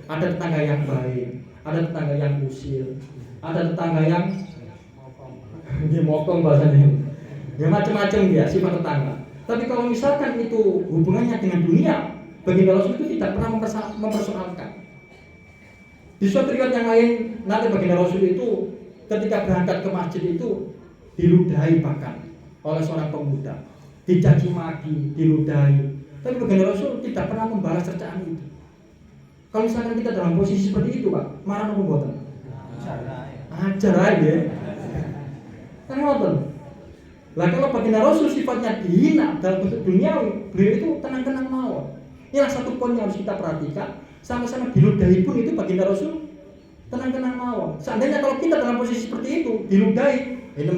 Ada tetangga yang baik, ada tetangga yang usil, ada tetangga yang dimokong bahasanya, ya macam-macam ya sifat tetangga. Tapi kalau misalkan itu hubungannya dengan dunia, baginda Rasul itu tidak pernah mempersoalkan. Di suatu riwayat yang lain, nanti baginda Rasul itu ketika berangkat ke masjid itu diludahi bahkan oleh seorang pemuda, dicaci maki, diludahi. Tapi baginda Rasul tidak pernah membalas cercaan itu. Kalau misalkan kita dalam posisi seperti itu, Pak, marah apa mboten? Ajar aja. Kan ngoten. Lah kalau baginda Rasul sifatnya dihina dalam bentuk duniawi, beliau itu tenang-tenang mawon. Inilah satu poin yang harus kita perhatikan. Sama-sama diludahi pun itu baginda Rasul tenang-tenang mawon. Seandainya kalau kita dalam posisi seperti itu, diludahi, ini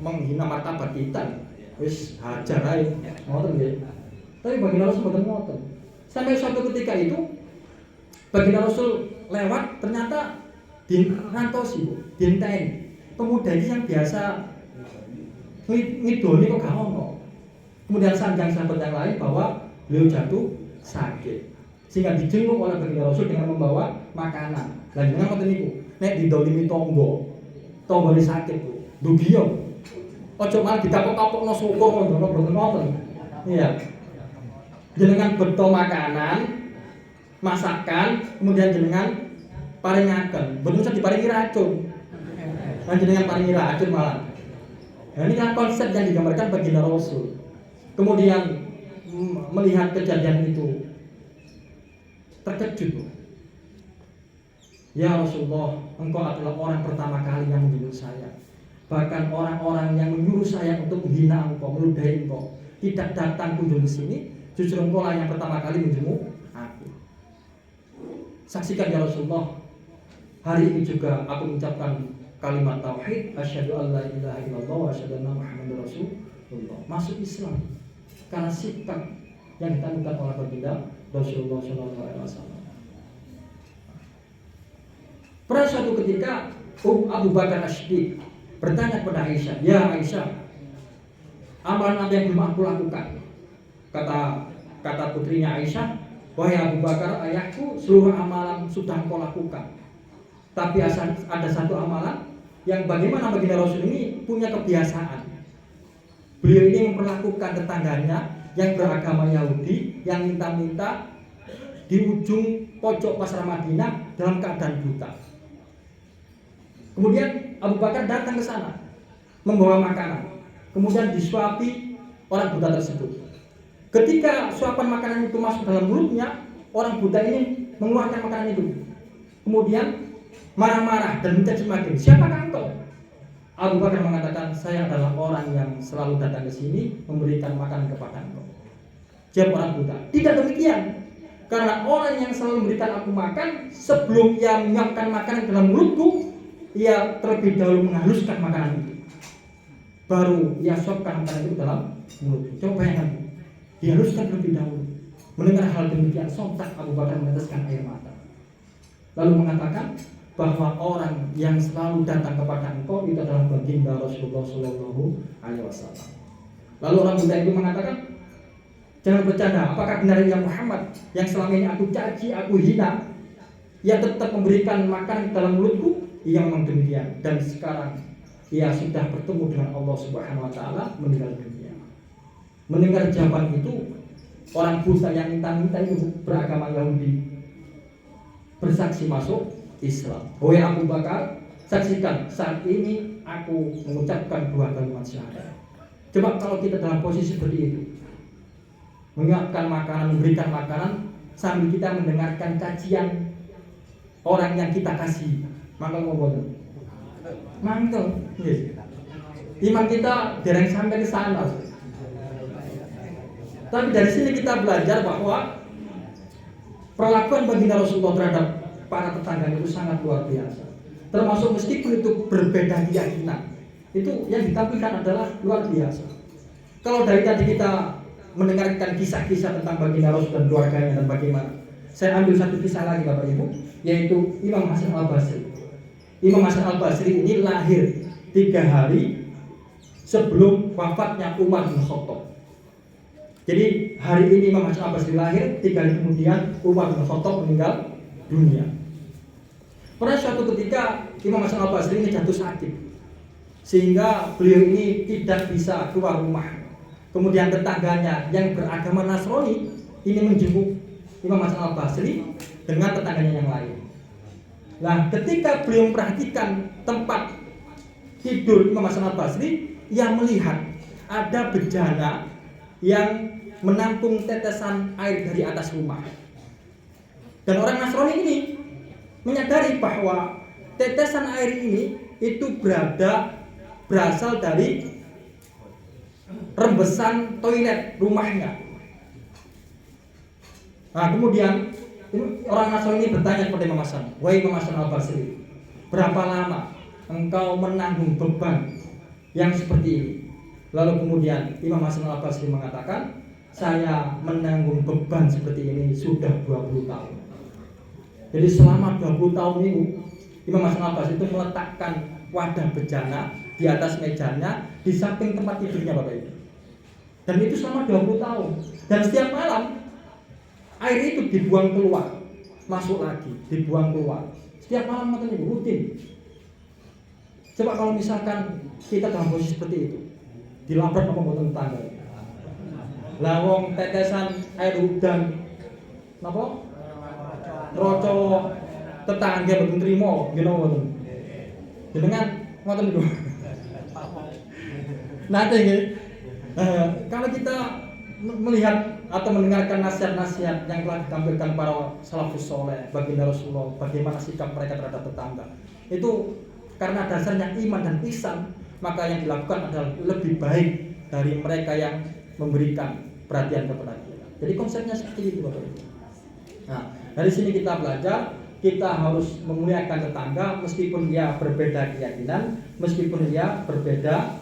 menghina martabat kita, wis hajar ae, ngoten nggih. Tapi baginda Rasul mboten ngoten. Sampai suatu ketika itu baginda Rasul lewat, ternyata dingantosi, dinteni. Pemuda ini yang biasa ngidoni kok gak ono. Kemudian sanjang sahabat yang lain bahwa beliau jatuh sakit, sehingga dijenguk oleh baginda Rasul dengan membawa makanan. Lah jenengan ngoten niku, nek didolimi tombone sakit Bu, dugiyo. Ojo malah dikapok-kapokno syukur ngono ngoten. Iya. Jenengan beto makanan, masakan, kemudian jenengan paringaken. Mboten usah diparingi racun. Lan jenengan paringi racun malah. Nah, ini kan konsep yang digambarkan baginda Rasul. Kemudian melihat kejadian itu terkejut. Ya Rasulullah, engkau adalah orang pertama kali yang menjenguk saya. Bahkan orang-orang yang menyuruh saya untuk menghina engkau, meludahi engkau, tidak datang kunjung ke sini. Justru engkau lah yang pertama kali menjenguk aku. Saksikan ya Rasulullah, hari ini juga aku mengucapkan kalimat tauhid, asyhadu an la ilaha illallah wa asyhadu anna muhammadar rasulullah. Masuk Islam karena sikap yang ditanamkan oleh baginda Rasulullah sallallahu alaihi wasallam. Pada suatu ketika Abu Bakar As-Siddiq bertanya kepada Aisyah, "Ya Aisyah, amalan apa yang belum aku lakukan?" Kata putrinya Aisyah, "Wahai Abu Bakar, ayahku, seluruh amalan sudah engkau lakukan. Tapi ada satu amalan yang bagaimana baginda Rasul ini punya kebiasaan. Beliau ini memperlakukan tetangganya yang beragama Yahudi, yang minta-minta di ujung pojok pasar Madinah dalam keadaan buta. Kemudian Abu Bakar datang ke sana membawa makanan. Kemudian disuapi orang buta tersebut. Ketika suapan makanan itu masuk dalam mulutnya, orang buta ini mengeluarkan makanan itu. Kemudian marah-marah dan mencaci maki, "Siapakah engkau?" Abu Bakar mengatakan, "Saya adalah orang yang selalu datang ke sini memberikan makanan kepada engkau." Jawab orang buta, "Tidak demikian. Karena orang yang selalu memberikan aku makan, sebelum ia menyiapkan makanan dalam mulutku, ia terlebih dahulu menghaluskan makanan itu. Baru ia suapkan makanan itu dalam mulutku." Coba bayangkan, dihaluskan terlebih dahulu. Mendengar hal demikian, sontak Abu Bakar meneteskan air mata. Lalu mengatakan bahwa orang yang selalu datang kepada engkau itu adalah baginda Rasulullah Shallallahu Alaihi Wasallam. Lalu orang buta itu mengatakan, "Jangan bercanda, apakah benar ya Muhammad yang selama ini aku caci, aku hina, ia tetap memberikan makan ke dalam mulutku?" Ia memang demikian, dan sekarang ia sudah bertemu dengan Allah Subhanahu Wa Taala, meninggal dunia. Mendengar jawaban itu, orang buta yang minta-minta itu beragama Yahudi bersaksi masuk Islam. "Wahai Abu Bakar, saksikan saat ini aku mengucapkan 2 kalimat syahadat." Coba kalau kita dalam posisi seperti itu, menyiapkan makanan, memberikan makanan, sambil kita mendengarkan kajian orang yang kita kasih, mangkel ngobrol, mangkel, yes. Iman kita dereng sampai ke sana. Tapi dari sini kita belajar bahwa perlakuan baginda Rasulullah terhadap para tetangga itu sangat luar biasa. Termasuk meskipun itu berbeda keyakinan, itu yang ditampilkan adalah luar biasa. Kalau dari tadi kita mendengarkan kisah-kisah tentang baginda Rasul dan keluarganya dan bagaimana, saya ambil satu kisah lagi Bapak Ibu, yaitu Imam Hasan Al-Basri. Imam Hasan Al-Basri ini lahir 3 hari sebelum wafatnya Umar bin Khattab. Jadi hari ini Imam Hasan Al-Basri lahir, 3 hari kemudian Umar bin Khattab meninggal dunia. Pada suatu ketika Imam Hasan Al-Basri ini jatuh sakit, sehingga beliau ini tidak bisa keluar rumah. Kemudian tetangganya yang beragama Nasrani ini menjenguk Imam Hasan Al-Basri dengan tetangganya yang lain. Nah, ketika beliau memperhatikan tempat tidur Imam Hasan Al-Basri, ia melihat ada bejana yang menampung tetesan air dari atas rumah. Dan orang Nasrani ini menyadari bahwa tetesan air ini itu berasal dari rembesan toilet rumahnya. Nah, kemudian orang Nasrani ini bertanya kepada Imam Hasan, "Wahai Imam Hasan Al-Basri, berapa lama engkau menanggung beban yang seperti ini. Lalu kemudian Imam Hasan Al-Basri mengatakan, saya menanggung beban seperti ini sudah 20 tahun. Jadi selama 20 tahun ini Imam Hasan Al-Basri itu meletakkan wadah bejana di atas mejanya di samping tempat tidurnya Bapak Ibu. Dan itu selama 20 tahun. Dan setiap malam air itu dibuang keluar, masuk lagi, dibuang keluar. Setiap malam Bapak Ibu rutin. Coba kalau misalkan kita dalam posisi seperti itu, dilabrak apa mboten tangga. Lah wong tetesan air hujan napa? Roco tetangga mboten trimo, nggih napa mboten. Jenengan ngoten niku. Nanti nggih. Kalau kita melihat atau mendengarkan nasihat-nasihat yang telah ditampilkan para salafus soleh, baginda Rasulullah, bagaimana sikap mereka terhadap tetangga, itu karena dasarnya iman dan ihsan, maka yang dilakukan adalah lebih baik dari mereka yang memberikan perhatian kepada kita. Jadi konsepnya seperti itu Bapak Ibu. Nah, dari sini kita belajar, kita harus memuliakan tetangga meskipun dia berbeda keyakinan, meskipun dia berbeda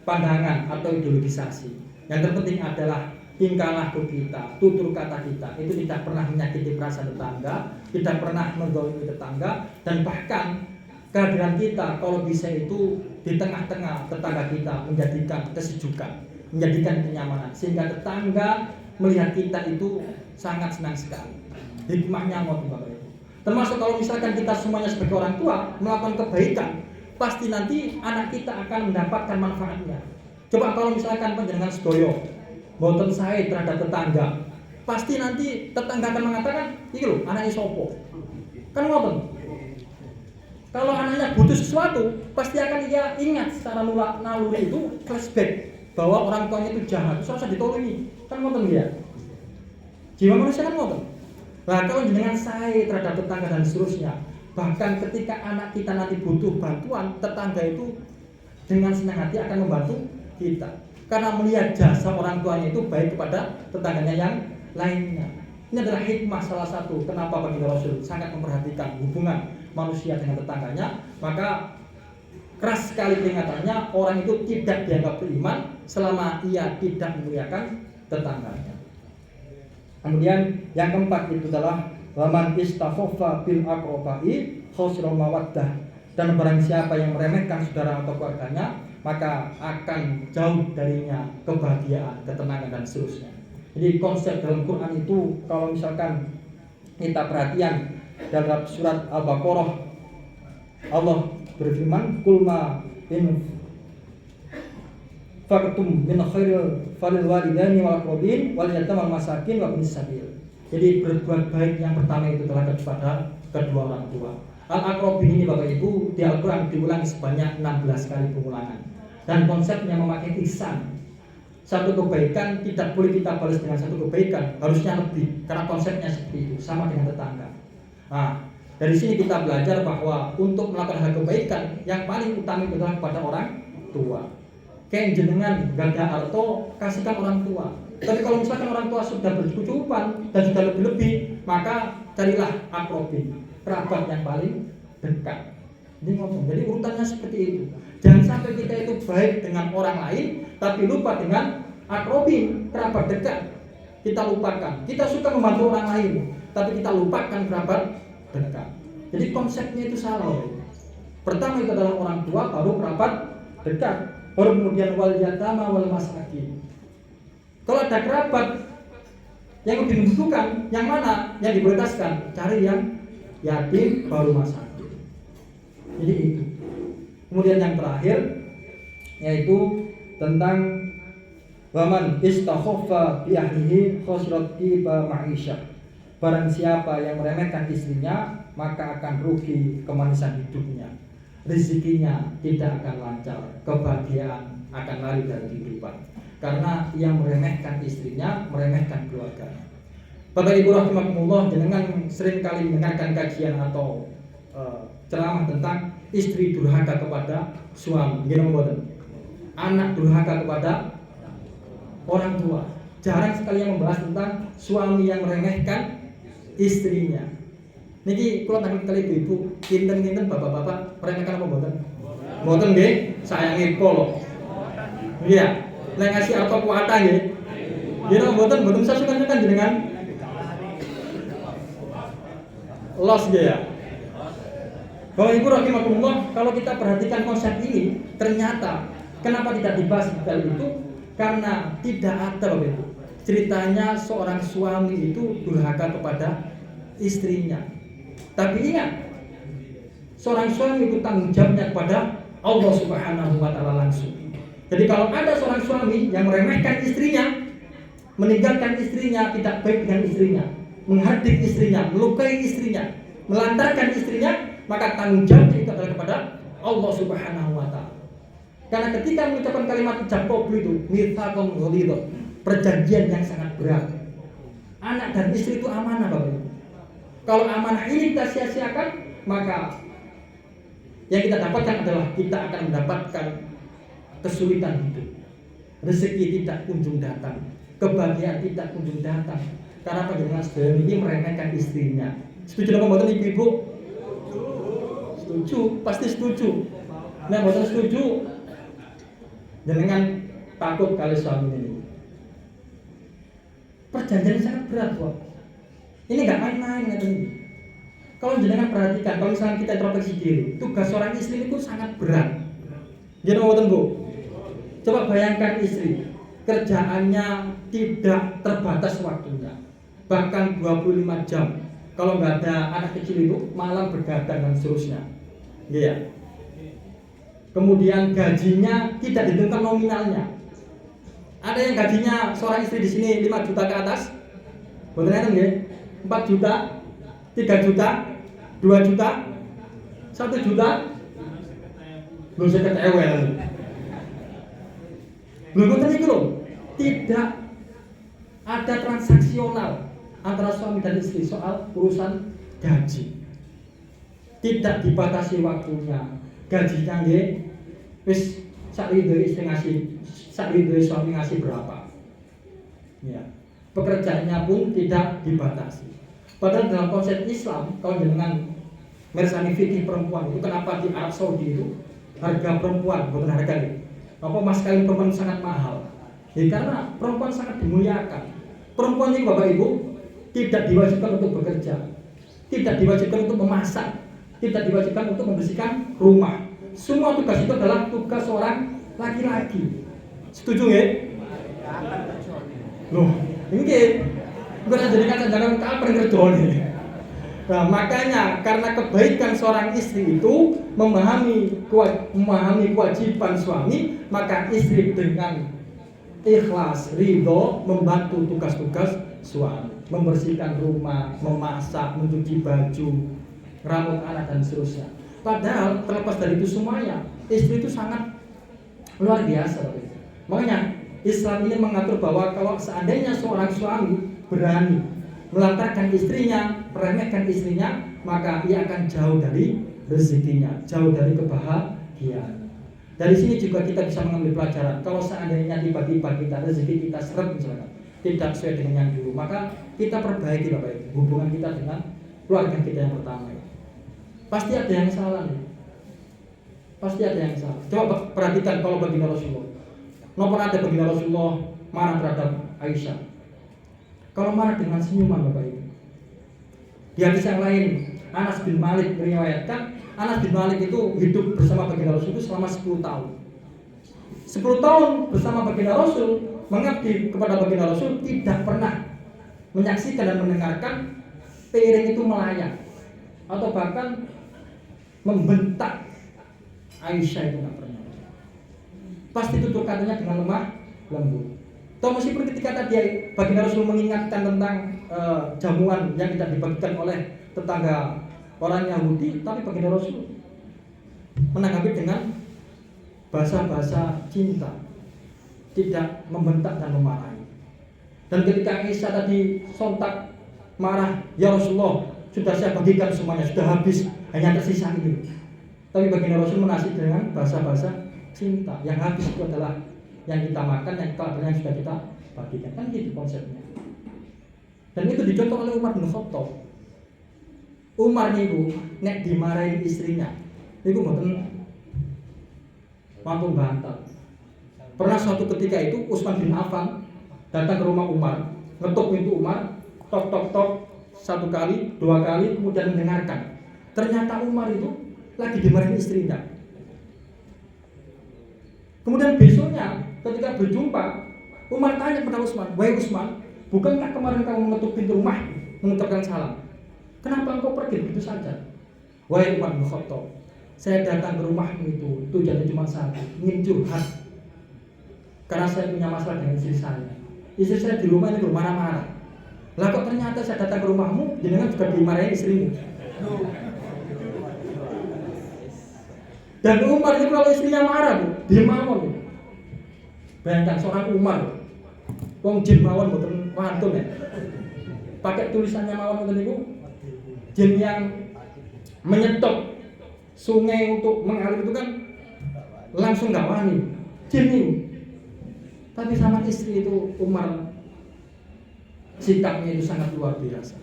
pandangan atau ideologisasi. Yang terpenting adalah tingkah laku kita, tutur kata kita itu tidak pernah menyakiti perasaan tetangga, tidak pernah menggolimi tetangga, dan bahkan kehadiran kita kalau bisa itu di tengah-tengah tetangga kita menjadikan kesejukan, menjadikan kenyamanan, sehingga tetangga melihat kita itu sangat senang sekali. Hikmahnya mau Bapak Ibu. Termasuk kalau misalkan kita semuanya sebagai orang tua melakukan kebaikan, pasti nanti anak kita akan mendapatkan manfaatnya. Coba kalau misalkan panjenengan sedoyo mboten sae terhadap tetangga, pasti nanti tetangga akan mengatakan, iki lho anake sapa? Kan ngoten. Kalau anaknya butuh sesuatu, pasti akan ia ingat secara naluri itu flashback bahwa orang tuanya itu jahat, terus rasa ditolongi. Kan ngoten ya. Jiwa manusia kan ngoten. Nah, kalau dengan sae terhadap tetangga dan seterusnya, bahkan ketika anak kita nanti butuh bantuan, tetangga itu dengan senang hati akan membantu kita. Karena melihat jasa orang tuanya itu baik kepada tetangganya yang lainnya. Ini adalah hikmah salah satu kenapa baginda Rasul sangat memperhatikan hubungan manusia dengan tetangganya. Maka keras sekali peringatannya, orang itu tidak dianggap beriman selama ia tidak memuliakan tetangganya. Kemudian yang keempat itu adalah waman istafoffa bil aqrabai khosral mawaddah, dan barang siapa yang meremehkan saudara atau keluarganya, maka akan jauh darinya kebahagiaan, ketenangan dan seterusnya. Jadi konsep dalam Quran itu kalau misalkan kita perhatian dalam surat Al-Baqarah, Allah berfirman, kulma in faktum min khairil falil walidaini wal aqrabin wal yatama wal masakin wa ibnis sabil. Jadi berbuat baik yang pertama itu adalah kepada kedua orang tua. Al-aqrabin ini Bapak Ibu di Al-Qur'an diulangi sebanyak 16 kali pengulangan. Dan konsepnya memakai ihsan. Satu kebaikan tidak boleh kita balas dengan satu kebaikan, harusnya lebih, karena konsepnya seperti itu, sama dengan tetangga. Nah, dari sini kita belajar bahwa untuk melakukan hal kebaikan yang paling utama adalah kepada orang tua. Kayak jenengan ganda arto kasihkan orang tua. Tapi kalau misalkan orang tua sudah bercucupan dan sudah lebih-lebih, maka carilah akrobin, kerabat yang paling dekat. Ini ngomong, jadi urutannya seperti itu. Jangan sampai kita itu baik dengan orang lain, tapi lupa dengan akrobin, kerabat dekat. Kita lupakan. Kita suka membantu orang lain, tapi kita lupakan kerabat dekat. Jadi konsepnya itu salah. Pertama itu adalah orang tua, baru kerabat dekat, baru kemudian wal yatama wal masakin. Kalau ada kerabat yang lebih membutuhkan, yang mana yang diprioritaskan? Cari yang yatim, baru masakin. Jadi itu. Kemudian yang terakhir yaitu tentang waman istakhaffa bi ahlihi khosrati ba ma'isyah. Barang siapa yang meremehkan istrinya, maka akan rugi kemanisan hidupnya. Rezekinya tidak akan lancar, kebahagiaan akan lari dari kehidupan. Karena ia meremehkan istrinya, meremehkan keluarganya. Bapak Ibu rahimakumullah, jenengan sering kali mendengarkan kajian atau ceramah tentang istri durhaka kepada suami, anak durhaka kepada orang tua. Jarang sekali yang membahas tentang suami yang meremehkan istrinya. Niki kula tangkep kali ibu-ibu, kinten-kinten bapak-bapak meremehkan apa mboten? Mboten nggih, sayangi polo. Iya. Nek ngasih apa kuwata nggih. Nggih mboten usah sukan-sukan jenengan. Los nggih ya. Bapak Ibu rahimakumullah, kalau kita perhatikan konsep ini, ternyata kenapa tidak dibahas detail itu? Karena tidak ada Bapak Ibu. Ceritanya seorang suami itu durhaka kepada istrinya. Tapi ingat, seorang suami itu tanggung jawabnya kepada Allah Subhanahu wa taala langsung. Jadi kalau ada seorang suami yang meremehkan istrinya, meninggalkan istrinya, tidak baik dengan istrinya, menghardik istrinya, melukai istrinya, melantarkan istrinya, maka tanggung jawabnya itu adalah kepada Allah Subhanahu wa taala. Karena ketika mengucapkan kalimat ucap koplu itu, mitsaqun ghalidh, perjanjian yang sangat berat. Anak dan istri itu amanah Bapak Ibu. Kalau amanah ini kita sia-siakan, maka yang kita dapatkan adalah kita akan mendapatkan kesulitan hidup. Rezeki tidak kunjung datang, kebahagiaan tidak kunjung datang. Karena panjenengan sedaya ini meremehkan istrinya. Setuju apa mboten ibu-ibu? Setuju, pasti setuju. Nah, mboten setuju, jenengan takut kali suami ini. Perjanjian sangat berat, Pak. Ini nggak main-main katanya. Kalau jenengan perhatikan, kalau misalnya kita introspeksi diri, tugas seorang istri itu sangat berat. Jadi mau Bu? Coba bayangkan istri, kerjaannya tidak terbatas waktunya, bahkan 25 jam. Kalau nggak ada anak kecil itu, malam berdagang dan seterusnya. Iya. Kemudian gajinya tidak ditentukan nominalnya. Ada yang gajinya seorang istri di sini 5 juta ke atas, betul nggak? 4 juta, 3 juta, 2 juta, 1 juta, belum seket ewel. Belum betul itu loh. Tidak ada transaksional antara suami dan istri soal urusan gaji. Tidak dibatasi waktunya. Gajinya nggih wis sak rido istri ngasih, sak rido suami ngasih berapa. Ya. Pekerjaannya pun tidak dibatasi. Padahal dalam konsep Islam, kalau dengan mersani fikih perempuan itu, kenapa di Arab Saudi itu harga perempuan, bukan harga ini, apa mas kawin perempuan sangat mahal? Ya karena perempuan sangat dimuliakan. Perempuan ini Bapak Ibu tidak diwajibkan untuk bekerja, tidak diwajibkan untuk memasak, tidak diwajibkan untuk membersihkan rumah. Semua tugas itu adalah tugas seorang laki-laki. Setuju ya? Loh, ini bukan jadikan jangan kapan kerjone. Nah, makanya karena kebaikan seorang istri itu memahami kewajiban suami, maka istri dengan ikhlas, ridho membantu tugas-tugas suami, membersihkan rumah, memasak, mencuci baju, rambut anak dan seterusnya. Padahal terlepas dari itu semuanya, istri itu sangat luar biasa. Makanya Islam ini mengatur bahwa kalau seandainya seorang suami berani melantarkan istrinya, meremehkan istrinya, maka ia akan jauh dari rezekinya, jauh dari kebahagiaan. Dari sini juga kita bisa mengambil pelajaran. Kalau seandainya tiba-tiba kita rezeki kita seret misalkan, tidak sesuai dengan yang dulu, maka kita perbaiki Bapak Ibu hubungan kita dengan keluarga kita yang pertama. Pasti ada yang salah nih. Pasti ada yang salah. Coba perhatikan kalau baginda Rasulullah. Napa ada baginda Rasulullah marah terhadap Aisyah. Kalau marah dengan senyuman Bapak Ibu. Di hadis yang lain, Anas bin Malik meriwayatkan, Anas bin Malik itu hidup bersama baginda Rasul itu selama 10 tahun. 10 tahun bersama baginda Rasul, mengabdi kepada baginda Rasul, tidak pernah menyaksikan dan mendengarkan piring itu melayang atau bahkan membentak Aisyah, itu tidak pernah. Pasti tutur katanya dengan lemah lembut. Toh meskipun ketika tadi baginda Rasul mengingatkan tentang jamuan yang tidak dibagikan oleh tetangga orang Yahudi, tapi baginda Rasul menanggapi dengan bahasa-bahasa cinta, tidak membentak dan memarahi. Dan ketika Aisyah tadi sontak marah, ya Rasulullah, sudah saya bagikan semuanya, sudah habis, hanya tersisa ini. Tapi baginda Rasul menasih dengan bahasa-bahasa cinta. Yang habis itu adalah yang kita makan, yang sudah kita bagikan. Kan gitu konsepnya. Dan itu dicontoh oleh Umar bin Khattab. Umar niku nek dimarahi istrinya, niku mboten mampu bantal. Pernah suatu ketika itu Utsman bin Affan datang ke rumah Umar, ngetuk pintu Umar, tok tok tok, 1 kali, 2 kali, kemudian mendengarkan. Ternyata Umar itu lagi dimarahin istrinya. Kemudian besoknya ketika berjumpa, Umar tanya kepada Utsman, "Wahai Utsman, bukankah kemarin kamu mengetuk pintu rumah, mengucapkan salam? Kenapa engkau pergi begitu saja?" "Wahai Umar bin Khattab, saya datang ke rumahmu itu tujuannya cuma satu, ingin curhat. Karena saya punya masalah dengan istri saya. Istri saya di rumah ini marah-marah. Lah kok ternyata saya datang ke rumahmu, jenengan juga dimarahin istrimu." Dan Umar itu kalau istrinya marah, dia mawon. Bayangkan seorang Umar, wong jin mawon mboten wantun ya. Pakai tulisannya mawon ngoten niku, jin yang menyetop sungai untuk mengalir itu kan langsung gak wani. Jin itu. Tapi sama istri itu Umar sikapnya itu sangat luar biasa.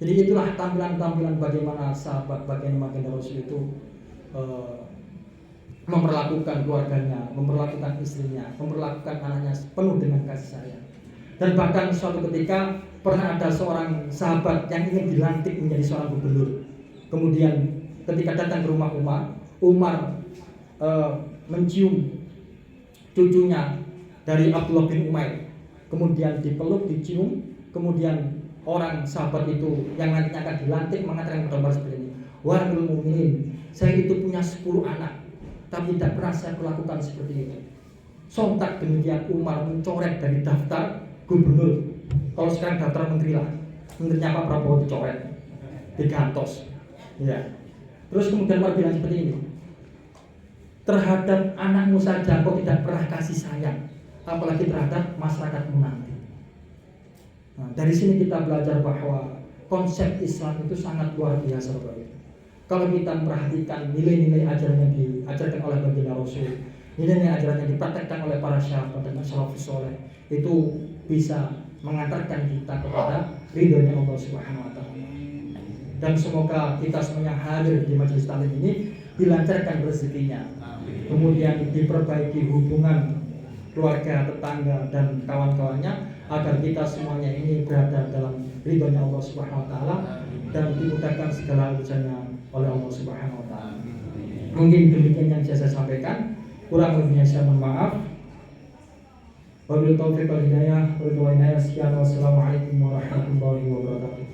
Jadi itulah tampilan-tampilan bagaimana sahabat bagaimana Rasul itu memperlakukan keluarganya, memperlakukan istrinya, memperlakukan anaknya penuh dengan kasih sayang. Dan bahkan suatu ketika pernah ada seorang sahabat yang ingin dilantik menjadi seorang gubernur. Kemudian ketika datang ke rumah Umar mencium cucunya dari Abdullah bin Umair, kemudian dipeluk, dicium, kemudian orang sahabat itu yang nantinya akan dilantik mengatakan kepada Umar seperti ini, "Wahai mukminin, saya itu punya 10 anak, tapi tidak pernah saya perlakukan seperti itu." Sontak demikian Umar mencoret dari daftar gubernur. Kalau sekarang daftar menteri lah, menterinya Pak Prabowo dicoret, digantos. Ya. Terus kemudian Umar bilang seperti ini, "Terhadap anakmu saja kau tidak pernah kasih sayang, apalagi terhadap masyarakatmu nanti." Nah, dari sini kita belajar bahwa konsep Islam itu sangat luar biasa, Bapak Ibu. Kalau kita memperhatikan nilai-nilai ajaran yang diajarkan oleh baginda Rasul, nilai-nilai ajaran yang dipraktekkan oleh para sahabat dan salafus saleh, itu bisa mengantarkan kita kepada ridhonya Allah Subhanahu wa taala. Dan semoga kita semuanya hadir di majelis taklim ini dilancarkan rezekinya, kemudian diperbaiki hubungan keluarga, tetangga dan kawan-kawannya, agar kita semuanya ini berada dalam ridhonya Allah Subhanahu wa taala dan dimudahkan segala urusannya oleh Allah Subhanahu wa taala. Mungkin demikian yang saya sampaikan, kurang lebihnya saya mohon maaf. Wabillahi taufiq wal hidayah. Wassalamualaikum warahmatullahi wabarakatuh.